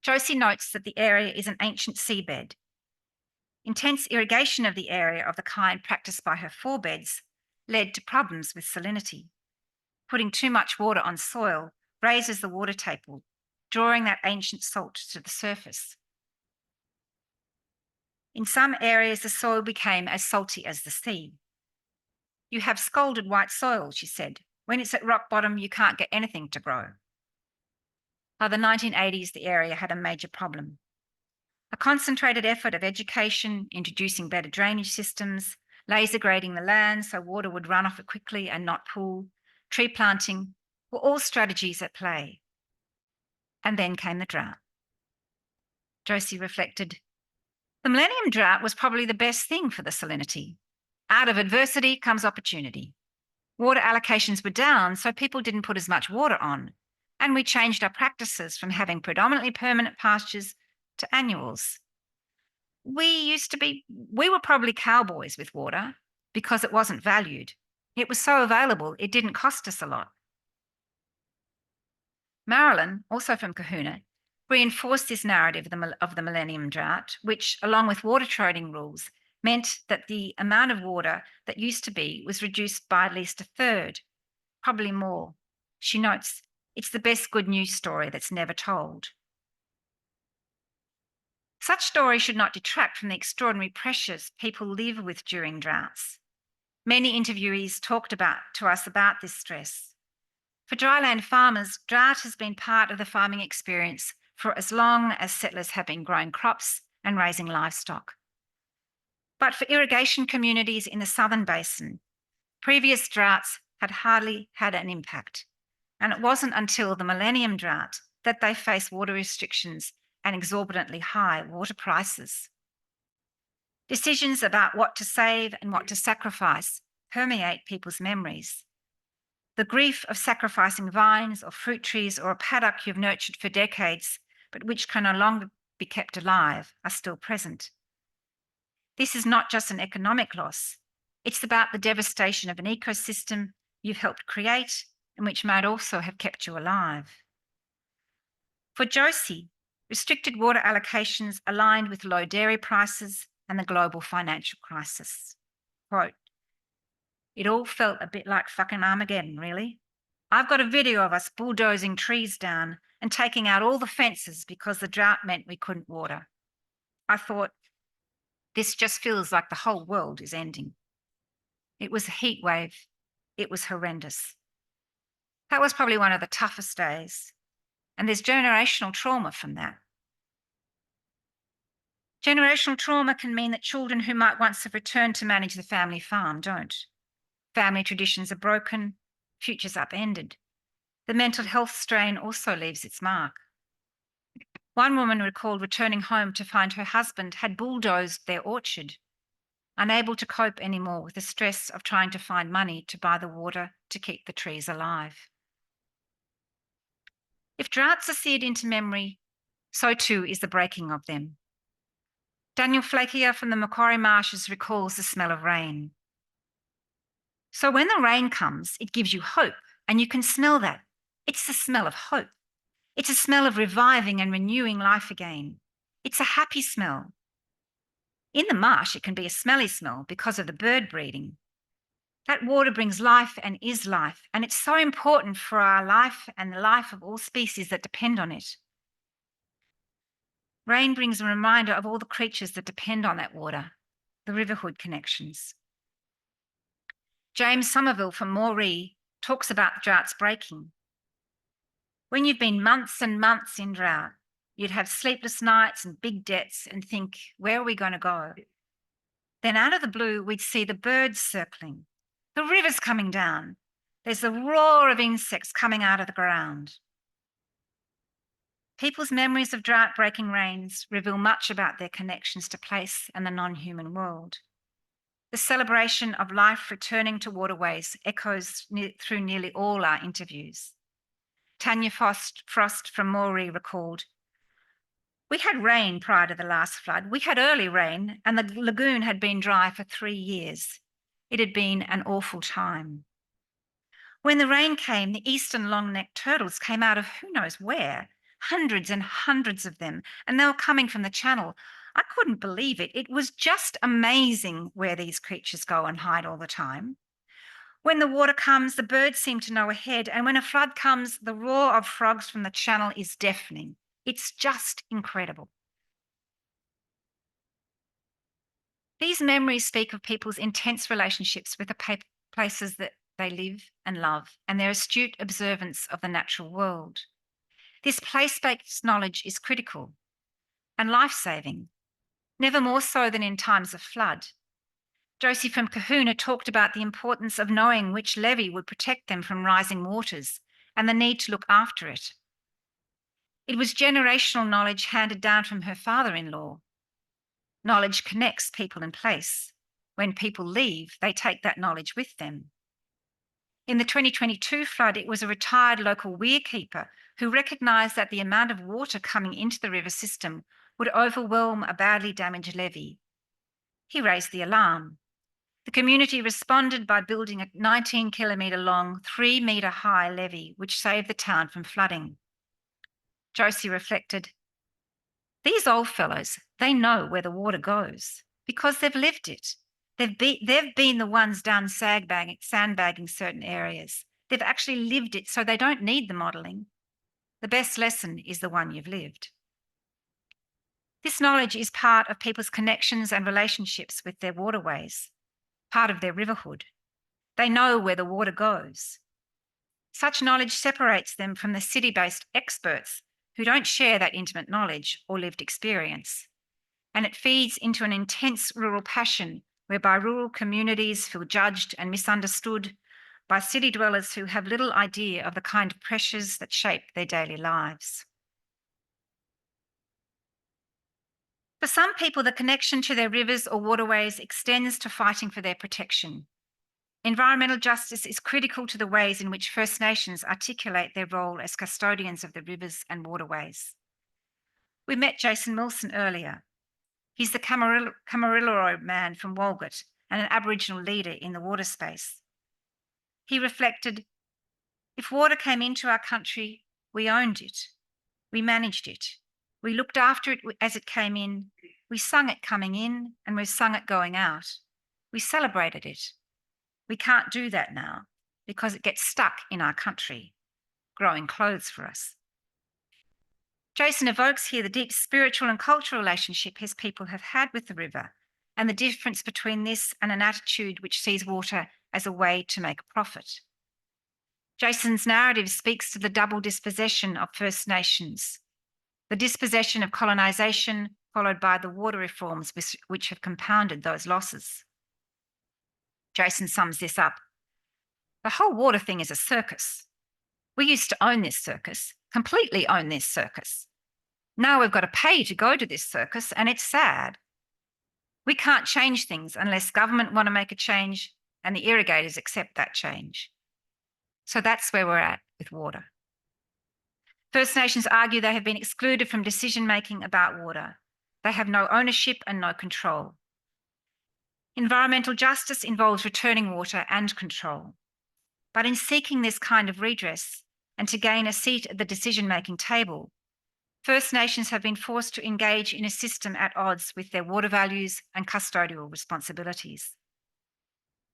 Josie notes that the area is an ancient seabed. Intense irrigation of the area of the kind practiced by her forebeds led to problems with salinity. Putting too much water on soil raises the water table, drawing that ancient salt to the surface. In some areas, the soil became as salty as the sea. You have scalded white soil, she said. When it's at rock bottom, you can't get anything to grow. By the 1980s, the area had a major problem. A concentrated effort of education, introducing better drainage systems, laser grading the land so water would run off it quickly and not pool, tree planting, were all strategies at play. And then came the drought. Josie reflected, the Millennium Drought was probably the best thing for the salinity. Out of adversity comes opportunity. Water allocations were down, so people didn't put as much water on, and we changed our practices from having predominantly permanent pastures to annuals. We were probably cowboys with water because it wasn't valued. It was so available, it didn't cost us a lot. Marilyn, also from Kahuna, reinforced this narrative of the Millennium Drought, which, along with water trading rules, meant that the amount of water that used to be was reduced by at least a third, probably more. She notes, it's the best good news story that's never told. Such stories should not detract from the extraordinary pressures people live with during droughts. Many interviewees talked to us about this stress. For dryland farmers, drought has been part of the farming experience for as long as settlers have been growing crops and raising livestock. But for irrigation communities in the southern basin, previous droughts had hardly had an impact. And it wasn't until the Millennium Drought that they faced water restrictions and exorbitantly high water prices. Decisions about what to save and what to sacrifice permeate people's memories. The grief of sacrificing vines or fruit trees or a paddock you've nurtured for decades, but which can no longer be kept alive, are still present. This is not just an economic loss. It's about the devastation of an ecosystem you've helped create and which might also have kept you alive. For Josie, restricted water allocations aligned with low dairy prices and the global financial crisis. Quote, it all felt a bit like fucking Armageddon, really. I've got a video of us bulldozing trees down and taking out all the fences because the drought meant we couldn't water. I thought, this just feels like the whole world is ending. It was a heat wave. It was horrendous. That was probably one of the toughest days. And there's generational trauma from that. Generational trauma can mean that children who might once have returned to manage the family farm don't. Family traditions are broken, futures upended. The mental health strain also leaves its mark. One woman recalled returning home to find her husband had bulldozed their orchard, unable to cope anymore with the stress of trying to find money to buy the water to keep the trees alive. If droughts are seared into memory, so too is the breaking of them. Daniel Flakier from the Macquarie Marshes recalls the smell of rain. So when the rain comes, it gives you hope, and you can smell that. It's the smell of hope. It's a smell of reviving and renewing life again. It's a happy smell. In the marsh, it can be a smelly smell because of the bird breeding. That water brings life and is life, and it's so important for our life and the life of all species that depend on it. Rain brings a reminder of all the creatures that depend on that water, the riverhood connections. James Somerville from Murray talks about droughts breaking. When you've been months and months in drought, you'd have sleepless nights and big debts and think, where are we going to go? Then out of the blue, we'd see the birds circling, the rivers coming down. There's the roar of insects coming out of the ground. People's memories of drought-breaking rains reveal much about their connections to place and the non-human world. The celebration of life returning to waterways echoes through nearly all our interviews. Tanya Frost from Murray recalled, we had rain prior to the last flood. We had early rain and the lagoon had been dry for 3 years. It had been an awful time. When the rain came, the eastern long-necked turtles came out of who knows where, hundreds and hundreds of them, and they were coming from the channel. I couldn't believe it. It was just amazing where these creatures go and hide all the time. When the water comes, the birds seem to know ahead, and when a flood comes, the roar of frogs from the channel is deafening. It's just incredible. These memories speak of people's intense relationships with the places that they live and love, and their astute observance of the natural world. This place-based knowledge is critical. and life-saving, never more so than in times of flood. Josie from Kahuna talked about the importance of knowing which levee would protect them from rising waters and the need to look after it. It was generational knowledge handed down from her father-in-law. Knowledge connects people in place. When people leave, they take that knowledge with them. In the 2022 flood, it was a retired local weir keeper who recognised that the amount of water coming into the river system would overwhelm a badly damaged levee. He raised the alarm. The community responded by building a 19-kilometre long, 3-metre high levee, which saved the town from flooding. Josie reflected, "These old fellows, they know where the water goes because they've lived it. They've been the ones down sandbagging certain areas. They've actually lived it, so they don't need the modelling. The best lesson is the one you've lived." This knowledge is part of people's connections and relationships with their waterways, part of their riverhood. They know where the water goes. Such knowledge separates them from the city-based experts who don't share that intimate knowledge or lived experience. And it feeds into an intense rural passion whereby rural communities feel judged and misunderstood by city dwellers who have little idea of the kind of pressures that shape their daily lives. For some people, the connection to their rivers or waterways extends to fighting for their protection. Environmental justice is critical to the ways in which First Nations articulate their role as custodians of the rivers and waterways. We met Jason Milson earlier. He's the Camarillo man from Walgett and an Aboriginal leader in the water space. He reflected, "If water came into our country, we owned it. We managed it. We looked after it as it came in. We sung it coming in and we've sung it going out. We celebrated it. We can't do that now because it gets stuck in our country, growing clothes for us." Jason evokes here the deep spiritual and cultural relationship his people have had with the river and the difference between this and an attitude which sees water as a way to make a profit. Jason's narrative speaks to the double dispossession of First Nations, the dispossession of colonisation followed by the water reforms which have compounded those losses. Jason sums this up. "The whole water thing is a circus. We used to own this circus, completely own this circus. Now we've got to pay to go to this circus, and it's sad. We can't change things unless government want to make a change and the irrigators accept that change." So that's where we're at with water. First Nations argue they have been excluded from decision-making about water. They have no ownership and no control. Environmental justice involves returning water and control. But in seeking this kind of redress and to gain a seat at the decision-making table, First Nations have been forced to engage in a system at odds with their water values and custodial responsibilities.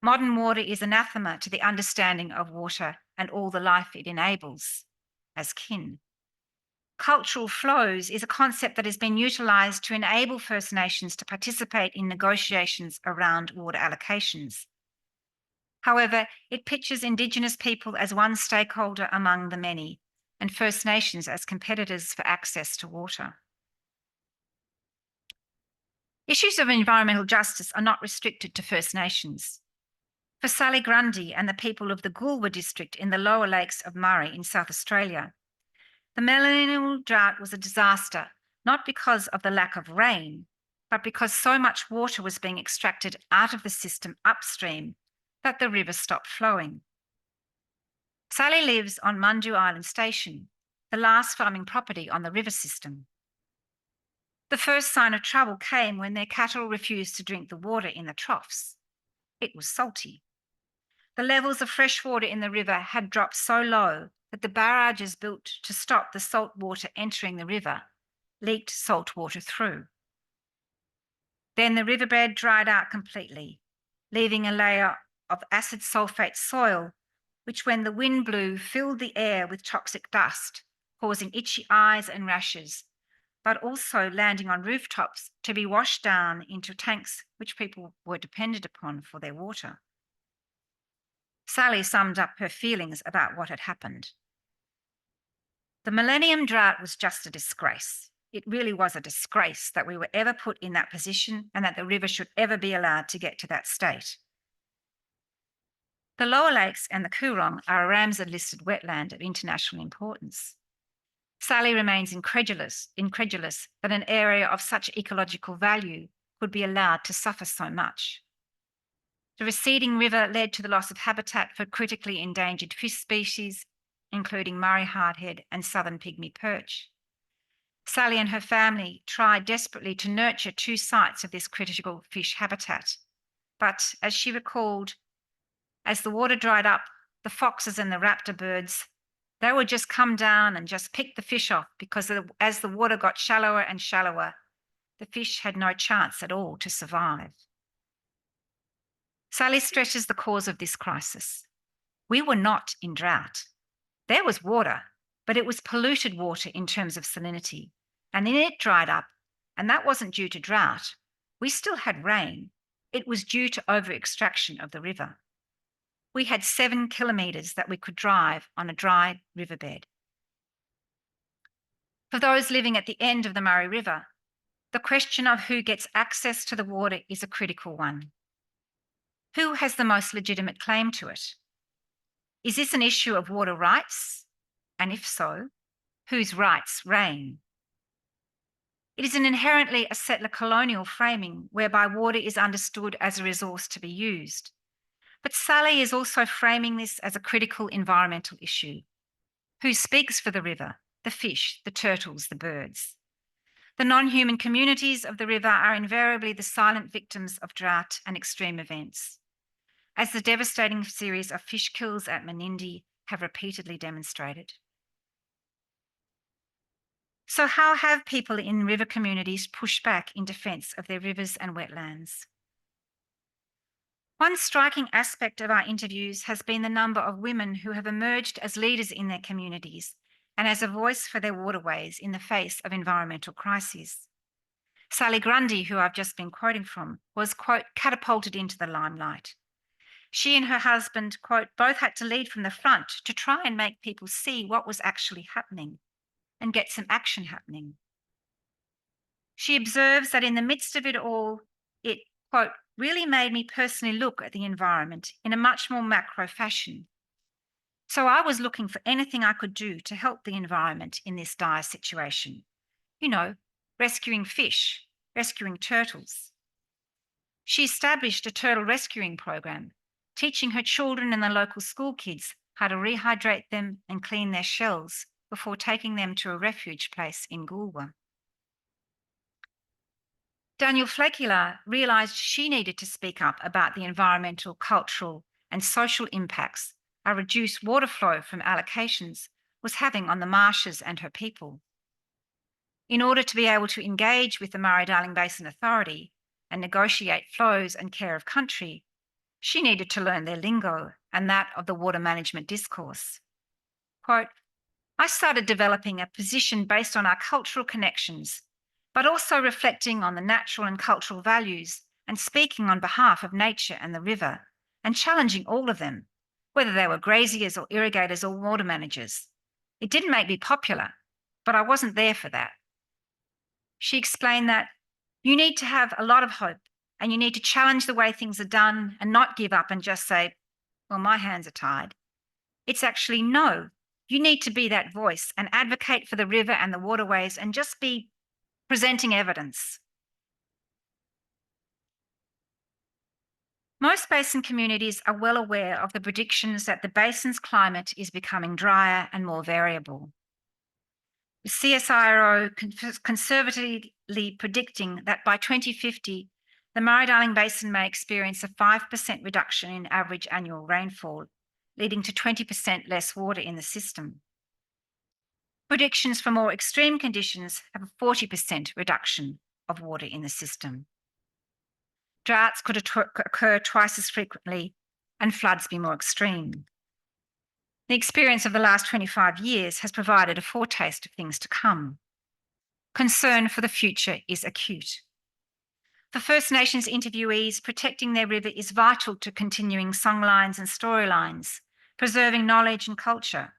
Modern water is anathema to the understanding of water and all the life it enables as kin. Cultural flows is a concept that has been utilised to enable First Nations to participate in negotiations around water allocations. However, it pictures Indigenous people as one stakeholder among the many, and First Nations as competitors for access to water. Issues of environmental justice are not restricted to First Nations. For Sally Grundy and the people of the Goolwa district in the lower lakes of Murray in South Australia, the millennial drought was a disaster, not because of the lack of rain, but because so much water was being extracted out of the system upstream that the river stopped flowing. Sally lives on Mundu Island Station, the last farming property on the river system. The first sign of trouble came when their cattle refused to drink the water in the troughs. It was salty. The levels of fresh water in the river had dropped so low that the barrages built to stop the salt water entering the river leaked salt water through. Then the riverbed dried out completely, leaving a layer of acid sulfate soil, which when the wind blew filled the air with toxic dust, causing itchy eyes and rashes, but also landing on rooftops to be washed down into tanks which people were dependent upon for their water. Sally summed up her feelings about what had happened. The millennium drought was just a disgrace. It really was a disgrace that we were ever put in that position and that the river should ever be allowed to get to that state. The Lower Lakes and the Coorong are a Ramsar-listed wetland of international importance. Sally remains incredulous that an area of such ecological value could be allowed to suffer so much. The receding river led to the loss of habitat for critically endangered fish species, including Murray hardhead and southern pygmy perch. Sally and her family tried desperately to nurture 2 sites of this critical fish habitat. But as she recalled, as the water dried up, the foxes and the raptor birds, they would just come down and just pick the fish off because as the water got shallower and shallower, the fish had no chance at all to survive. Sally stresses the cause of this crisis. We were not in drought. There was water, but it was polluted water in terms of salinity, and then it dried up, and that wasn't due to drought. We still had rain. It was due to over-extraction of the river. We had 7 kilometres that we could drive on a dry riverbed. For those living at the end of the Murray River, the question of who gets access to the water is a critical one. Who has the most legitimate claim to it? Is this an issue of water rights? And if so, whose rights reign? It is an inherently a settler colonial framing whereby water is understood as a resource to be used. But Sally is also framing this as a critical environmental issue. Who speaks for the river, the fish, the turtles, the birds? The non-human communities of the river are invariably the silent victims of drought and extreme events, as the devastating series of fish kills at Menindee have repeatedly demonstrated. So how have people in river communities pushed back in defence of their rivers and wetlands? One striking aspect of our interviews has been the number of women who have emerged as leaders in their communities and as a voice for their waterways in the face of environmental crises. Sally Grundy, who I've just been quoting from, was, quote, catapulted into the limelight. She and her husband, quote, both had to lead from the front to try and make people see what was actually happening and get some action happening. She observes that in the midst of it all, it, quote, really made me personally look at the environment in a much more macro fashion. So I was looking for anything I could do to help the environment in this dire situation. You know, rescuing fish, rescuing turtles. She established a turtle rescuing program, teaching her children and the local school kids how to rehydrate them and clean their shells before taking them to a refuge place in Goolwa. Daniel Flakila realised she needed to speak up about the environmental, cultural and social impacts a reduced water flow from allocations was having on the marshes and her people. In order to be able to engage with the Murray Darling Basin Authority and negotiate flows and care of country, she needed to learn their lingo and that of the water management discourse. Quote, I started developing a position based on our cultural connections, but also reflecting on the natural and cultural values and speaking on behalf of nature and the river and challenging all of them, whether they were graziers or irrigators or water managers. It didn't make me popular, but I wasn't there for that. She explained that you need to have a lot of hope and you need to challenge the way things are done and not give up and just say, well, my hands are tied. It's actually no, you need to be that voice and advocate for the river and the waterways and just be presenting evidence. Most basin communities are well aware of the predictions that the basin's climate is becoming drier and more variable. The CSIRO conservatively predicting that by 2050, the Murray Darling Basin may experience a 5% reduction in average annual rainfall, leading to 20% less water in the system. Predictions for more extreme conditions have a 40% reduction of water in the system. Droughts could occur twice as frequently and floods be more extreme. The experience of the last 25 years has provided a foretaste of things to come. Concern for the future is acute. For First Nations interviewees, protecting their river is vital to continuing songlines and storylines, preserving knowledge and culture.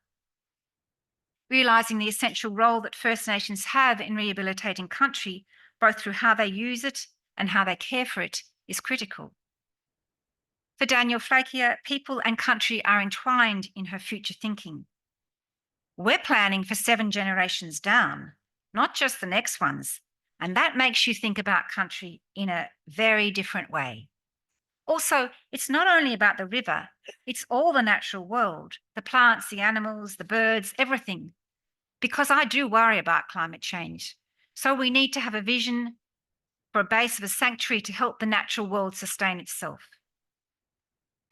realising the essential role that First Nations have in rehabilitating country, both through how they use it and how they care for it, is critical. For Daniel Flakier, people and country are entwined in her future thinking. We're planning for 7 generations down, not just the next ones, and that makes you think about country in a very different way. Also, it's not only about the river, it's all the natural world, the plants, the animals, the birds, everything. Because I do worry about climate change. So we need to have a vision for a base of a sanctuary to help the natural world sustain itself.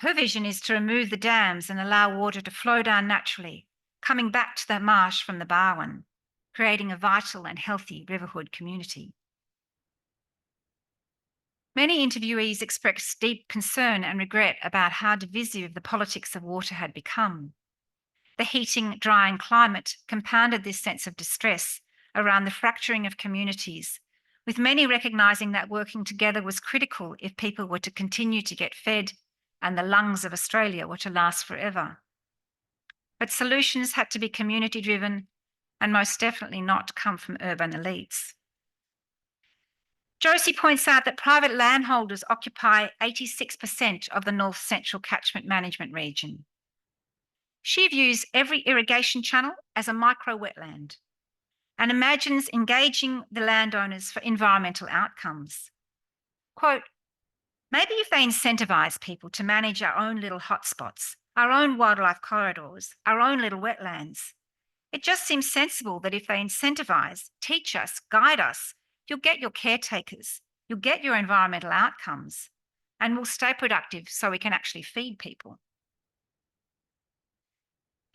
Her vision is to remove the dams and allow water to flow down naturally, coming back to the marsh from the Barwon, creating a vital and healthy riverhood community. Many interviewees expressed deep concern and regret about how divisive the politics of water had become. The heating, drying climate compounded this sense of distress around the fracturing of communities, with many recognising that working together was critical if people were to continue to get fed and the lungs of Australia were to last forever. But solutions had to be community-driven and most definitely not come from urban elites. Josie points out that private landholders occupy 86% of the North Central catchment management region. She views every irrigation channel as a micro-wetland and imagines engaging the landowners for environmental outcomes. Quote, maybe if they incentivise people to manage our own little hotspots, our own wildlife corridors, our own little wetlands. It just seems sensible that if they incentivise, teach us, guide us, you'll get your caretakers, you'll get your environmental outcomes, and we'll stay productive so we can actually feed people.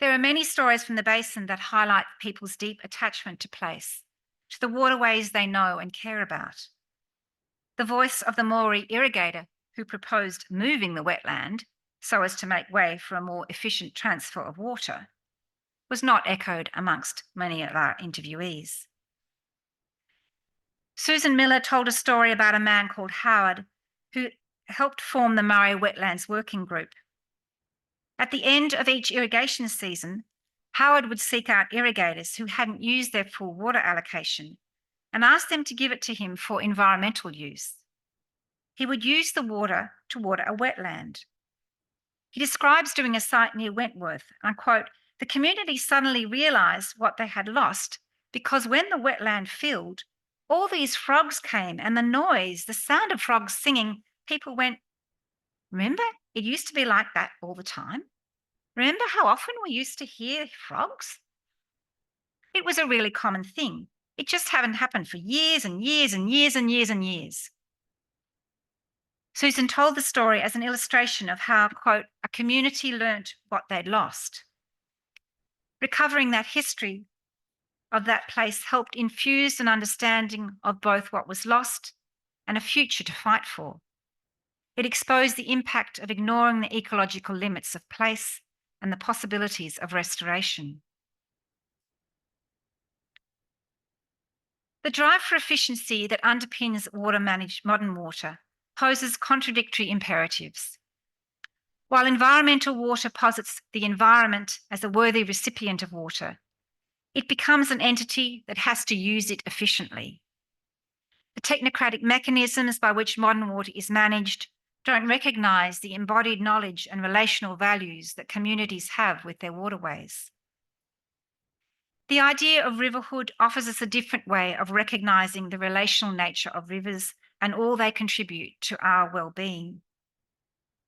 There are many stories from the basin that highlight people's deep attachment to place, to the waterways they know and care about. The voice of the Maori irrigator who proposed moving the wetland so as to make way for a more efficient transfer of water was not echoed amongst many of our interviewees. Susan Miller told a story about a man called Howard who helped form the Murray Wetlands Working Group. At the end of each irrigation season, Howard would seek out irrigators who hadn't used their full water allocation and ask them to give it to him for environmental use. He would use the water to water a wetland. He describes doing a site near Wentworth, and quote, the community suddenly realised what they had lost because when the wetland filled, all these frogs came and the noise, the sound of frogs singing, people went, remember, it used to be like that all the time? Remember how often we used to hear frogs? It was a really common thing. It just hadn't happened for years and years and years and years and years. Susan told the story as an illustration of how, quote, a community learnt what they'd lost. Recovering that history of that place helped infuse an understanding of both what was lost and a future to fight for. It exposed the impact of ignoring the ecological limits of place and the possibilities of restoration. The drive for efficiency that underpins modern water poses contradictory imperatives. While environmental water posits the environment as a worthy recipient of water, it becomes an entity that has to use it efficiently. The technocratic mechanisms by which modern water is managed don't recognise the embodied knowledge and relational values that communities have with their waterways. The idea of riverhood offers us a different way of recognising the relational nature of rivers and all they contribute to our well-being.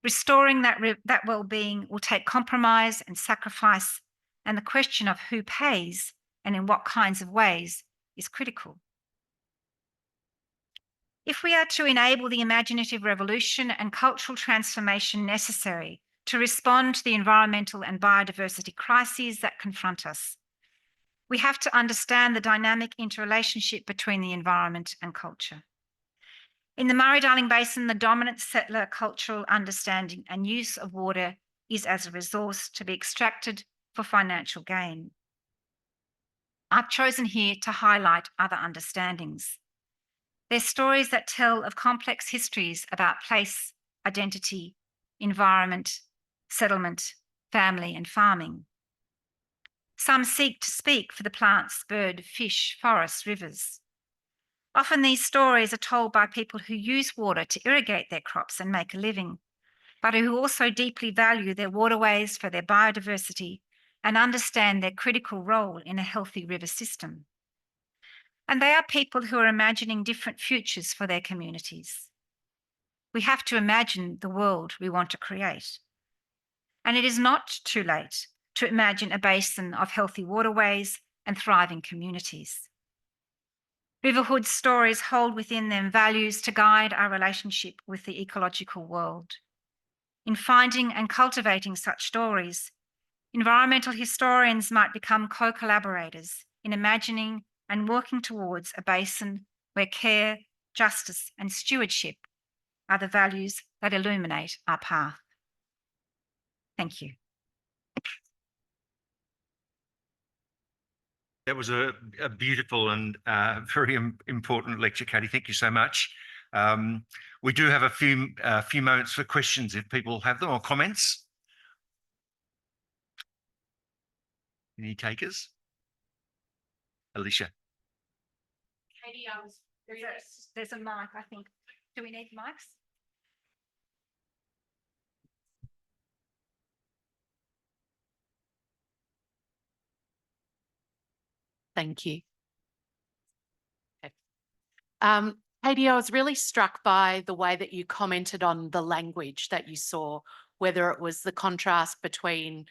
Restoring that well-being will take compromise and sacrifice, and the question of who pays and in what kinds of ways is critical. If we are to enable the imaginative revolution and cultural transformation necessary to respond to the environmental and biodiversity crises that confront us, we have to understand the dynamic interrelationship between the environment and culture. In the Murray Darling Basin, the dominant settler cultural understanding and use of water is as a resource to be extracted for financial gain. I've chosen here to highlight other understandings. They're stories that tell of complex histories about place, identity, environment, settlement, family, and farming. Some seek to speak for the plants, bird, fish, forests, rivers. Often these stories are told by people who use water to irrigate their crops and make a living, but who also deeply value their waterways for their biodiversity and understand their critical role in a healthy river system. And they are people who are imagining different futures for their communities. We have to imagine the world we want to create. And it is not too late to imagine a basin of healthy waterways and thriving communities. Riverhood stories hold within them values to guide our relationship with the ecological world. In finding and cultivating such stories, environmental historians might become co-collaborators in imagining and working towards a basin where care, justice, and stewardship are the values that illuminate our path. Thank you. That was a beautiful and very important lecture, Katie. Thank you so much. We do have a few moments for questions if people have them, or comments. Any takers? Alicia. Katie, there's a mic, I think. Do we need mics? Thank you. Okay. Katie, I was really struck by the way that you commented on the language that you saw, whether it was the contrast between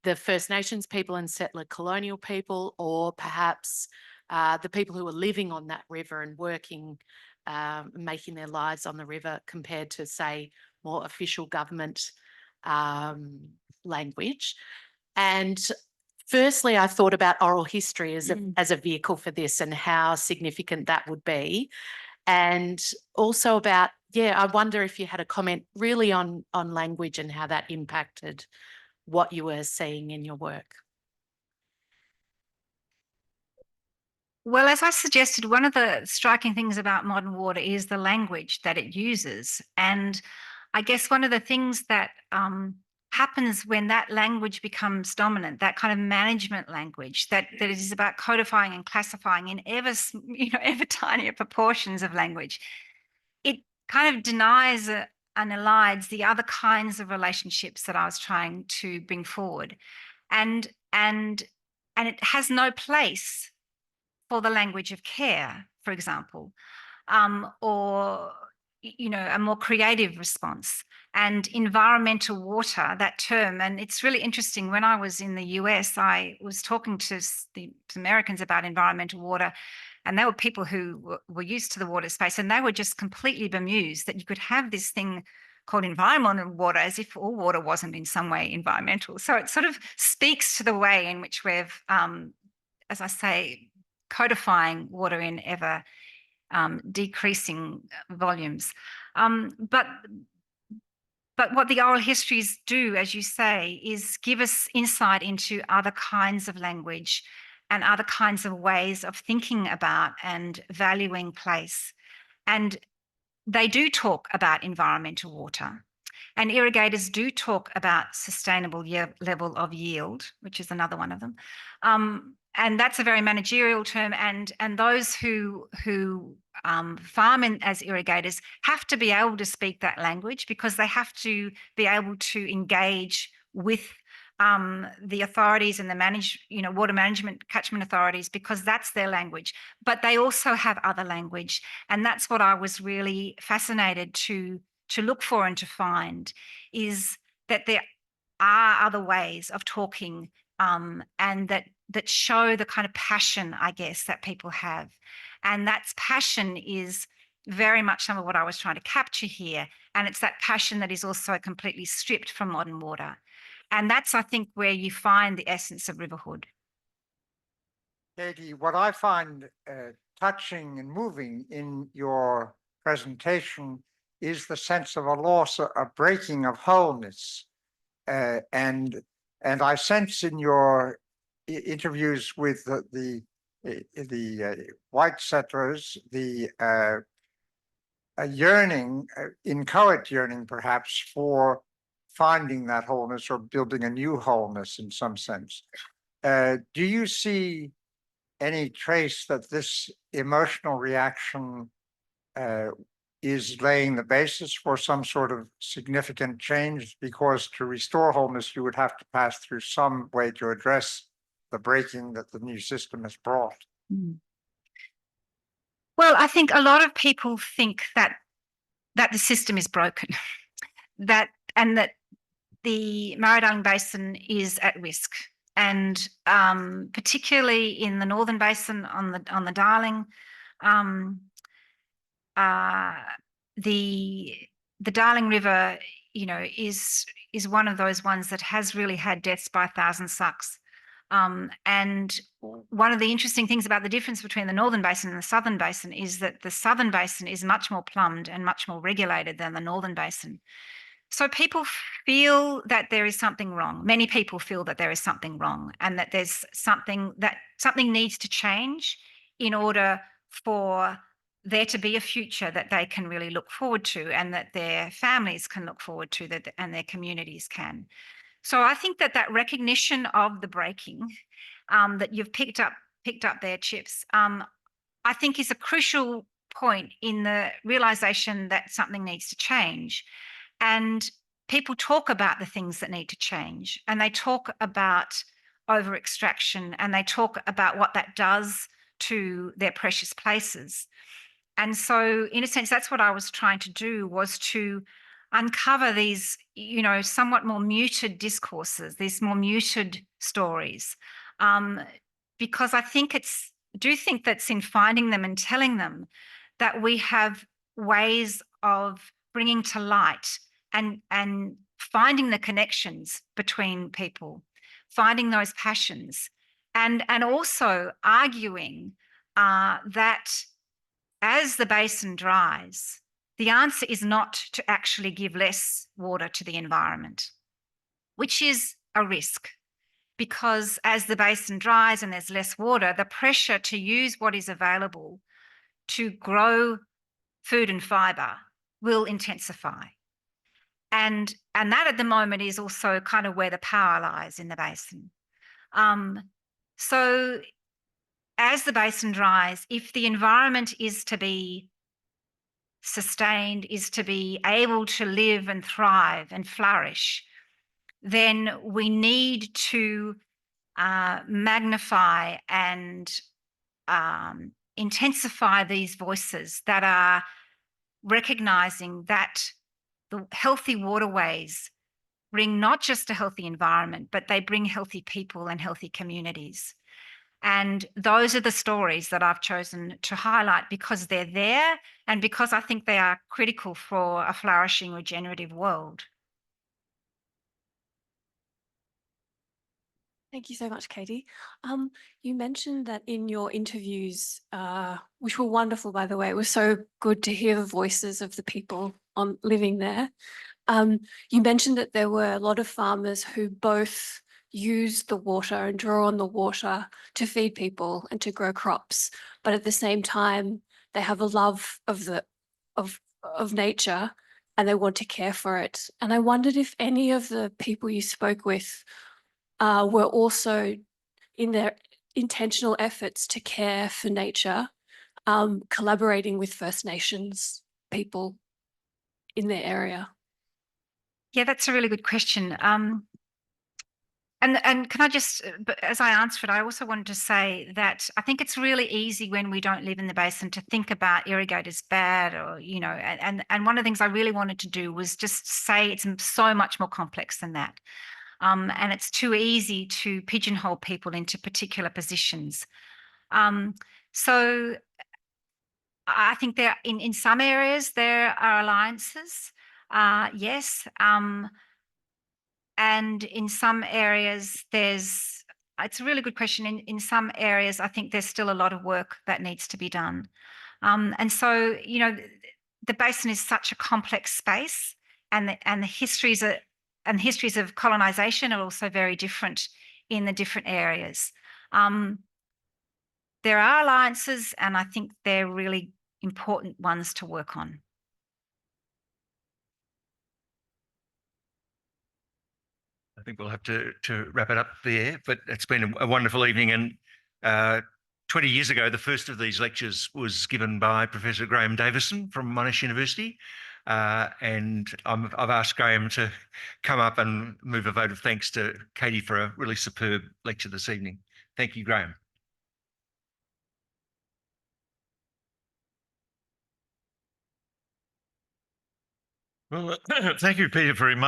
the First Nations people and settler colonial people, or perhaps the people who were living on that river and working, making their lives on the river, compared to, say, more official government language. And firstly, I thought about oral history as a vehicle for this and how significant that would be. And also about, I wonder if you had a comment really on language and how that impacted what you were seeing in your work. Well, as I suggested, one of the striking things about modern water is the language that it uses. And I guess one of the things that happens when that language becomes dominant, that kind of management language that is about codifying and classifying in ever tinier proportions of language, it kind of denies and elides the other kinds of relationships that I was trying to bring forward. And it has no place for the language of care, for example, or a more creative response. And environmental water, that term, and it's really interesting. When I was in the US, I was talking to the Americans about environmental water, and they were people who were used to the water space, and they were just completely bemused that you could have this thing called environmental water as if all water wasn't in some way environmental. So it sort of speaks to the way in which we've, as I say, codifying water in ever decreasing volumes. But what the oral histories do, as you say, is give us insight into other kinds of language and other kinds of ways of thinking about and valuing place. And they do talk about environmental water. And irrigators do talk about sustainable level of yield, which is another one of them. And that's a very managerial term. And those who farm as irrigators have to be able to speak that language, because they have to be able to engage with the authorities and the water management catchment authorities, because that's their language. But they also have other language, and that's what I was really fascinated to look for and to find, is that there are other ways of talking, and that show the kind of passion, I guess, that people have. And that passion is very much some of what I was trying to capture here. And it's that passion that is also completely stripped from modern water. And that's, I think, where you find the essence of riverhood. Katie, what I find touching and moving in your presentation is the sense of a loss, a breaking of wholeness. And I sense in your interviews with the white settlers, a yearning, inchoate yearning perhaps, for finding that wholeness or building a new wholeness in some sense. Do you see any trace that this emotional reaction is laying the basis for some sort of significant change? Because to restore wholeness, you would have to pass through some way to address the breaking that the new system has brought. Well, I think a lot of people think that the system is broken, that the Murray Darling Basin is at risk, and particularly in the Northern Basin on the Darling, the Darling River, is one of those ones that has really had deaths by 1,000 sucks. And one of the interesting things about the difference between the Northern Basin and the Southern Basin is that the Southern Basin is much more plumbed and much more regulated than the Northern Basin. So people feel that there is something wrong. Many people feel that there is something wrong, and that there's something needs to change in order for there to be a future that they can really look forward to, and that their families can look forward to, and their communities can. So I think that recognition of the breaking that you've picked up there, Chips, I think is a crucial point in the realization that something needs to change. And people talk about the things that need to change, and they talk about over extraction, and they talk about what that does to their precious places. And so in a sense, that's what I was trying to do, was to uncover these, somewhat more muted discourses, these more muted stories, because I think do think that's in finding them and telling them that we have ways of bringing to light and finding the connections between people, finding those passions, and also arguing that as the basin dries, the answer is not to actually give less water to the environment, which is a risk, because as the basin dries and there's less water, the pressure to use what is available to grow food and fibre will intensify. And that at the moment is also kind of where the power lies in the basin. So as the basin dries, if the environment is to be sustained, is to be able to live and thrive and flourish, then we need to magnify and intensify these voices that are recognizing that the healthy waterways bring not just a healthy environment, but they bring healthy people and healthy communities. And those are the stories that I've chosen to highlight, because they're there and because I think they are critical for a flourishing, regenerative world. Thank you so much, Katie. You mentioned that in your interviews, which were wonderful, by the way. It was so good to hear the voices of the people living there. You mentioned that there were a lot of farmers who both use the water and draw on the water to feed people and to grow crops, but at the same time, they have a love of nature and they want to care for it. And I wondered if any of the people you spoke with were also in their intentional efforts to care for nature, collaborating with First Nations people in their area. Yeah, that's a really good question. And can I just, as I answer it, I also wanted to say that I think it's really easy when we don't live in the basin to think about irrigators bad, or, and one of the things I really wanted to do was just say it's so much more complex than that. And it's too easy to pigeonhole people into particular positions. So I think there, in some areas, there are alliances, yes. And in some areas, it's a really good question. In some areas, I think there's still a lot of work that needs to be done. And so, the basin is such a complex space, and the histories of colonization are also very different in the different areas. There are alliances, and I think they're really important ones to work on. I think we'll have to wrap it up there, but it's been a wonderful evening. And 20 years ago, the first of these lectures was given by Professor Graeme Davison from Monash University. And I've asked Graeme to come up and move a vote of thanks to Katie for a really superb lecture this evening. Thank you, Graeme. Well, thank you, Peter, for reminding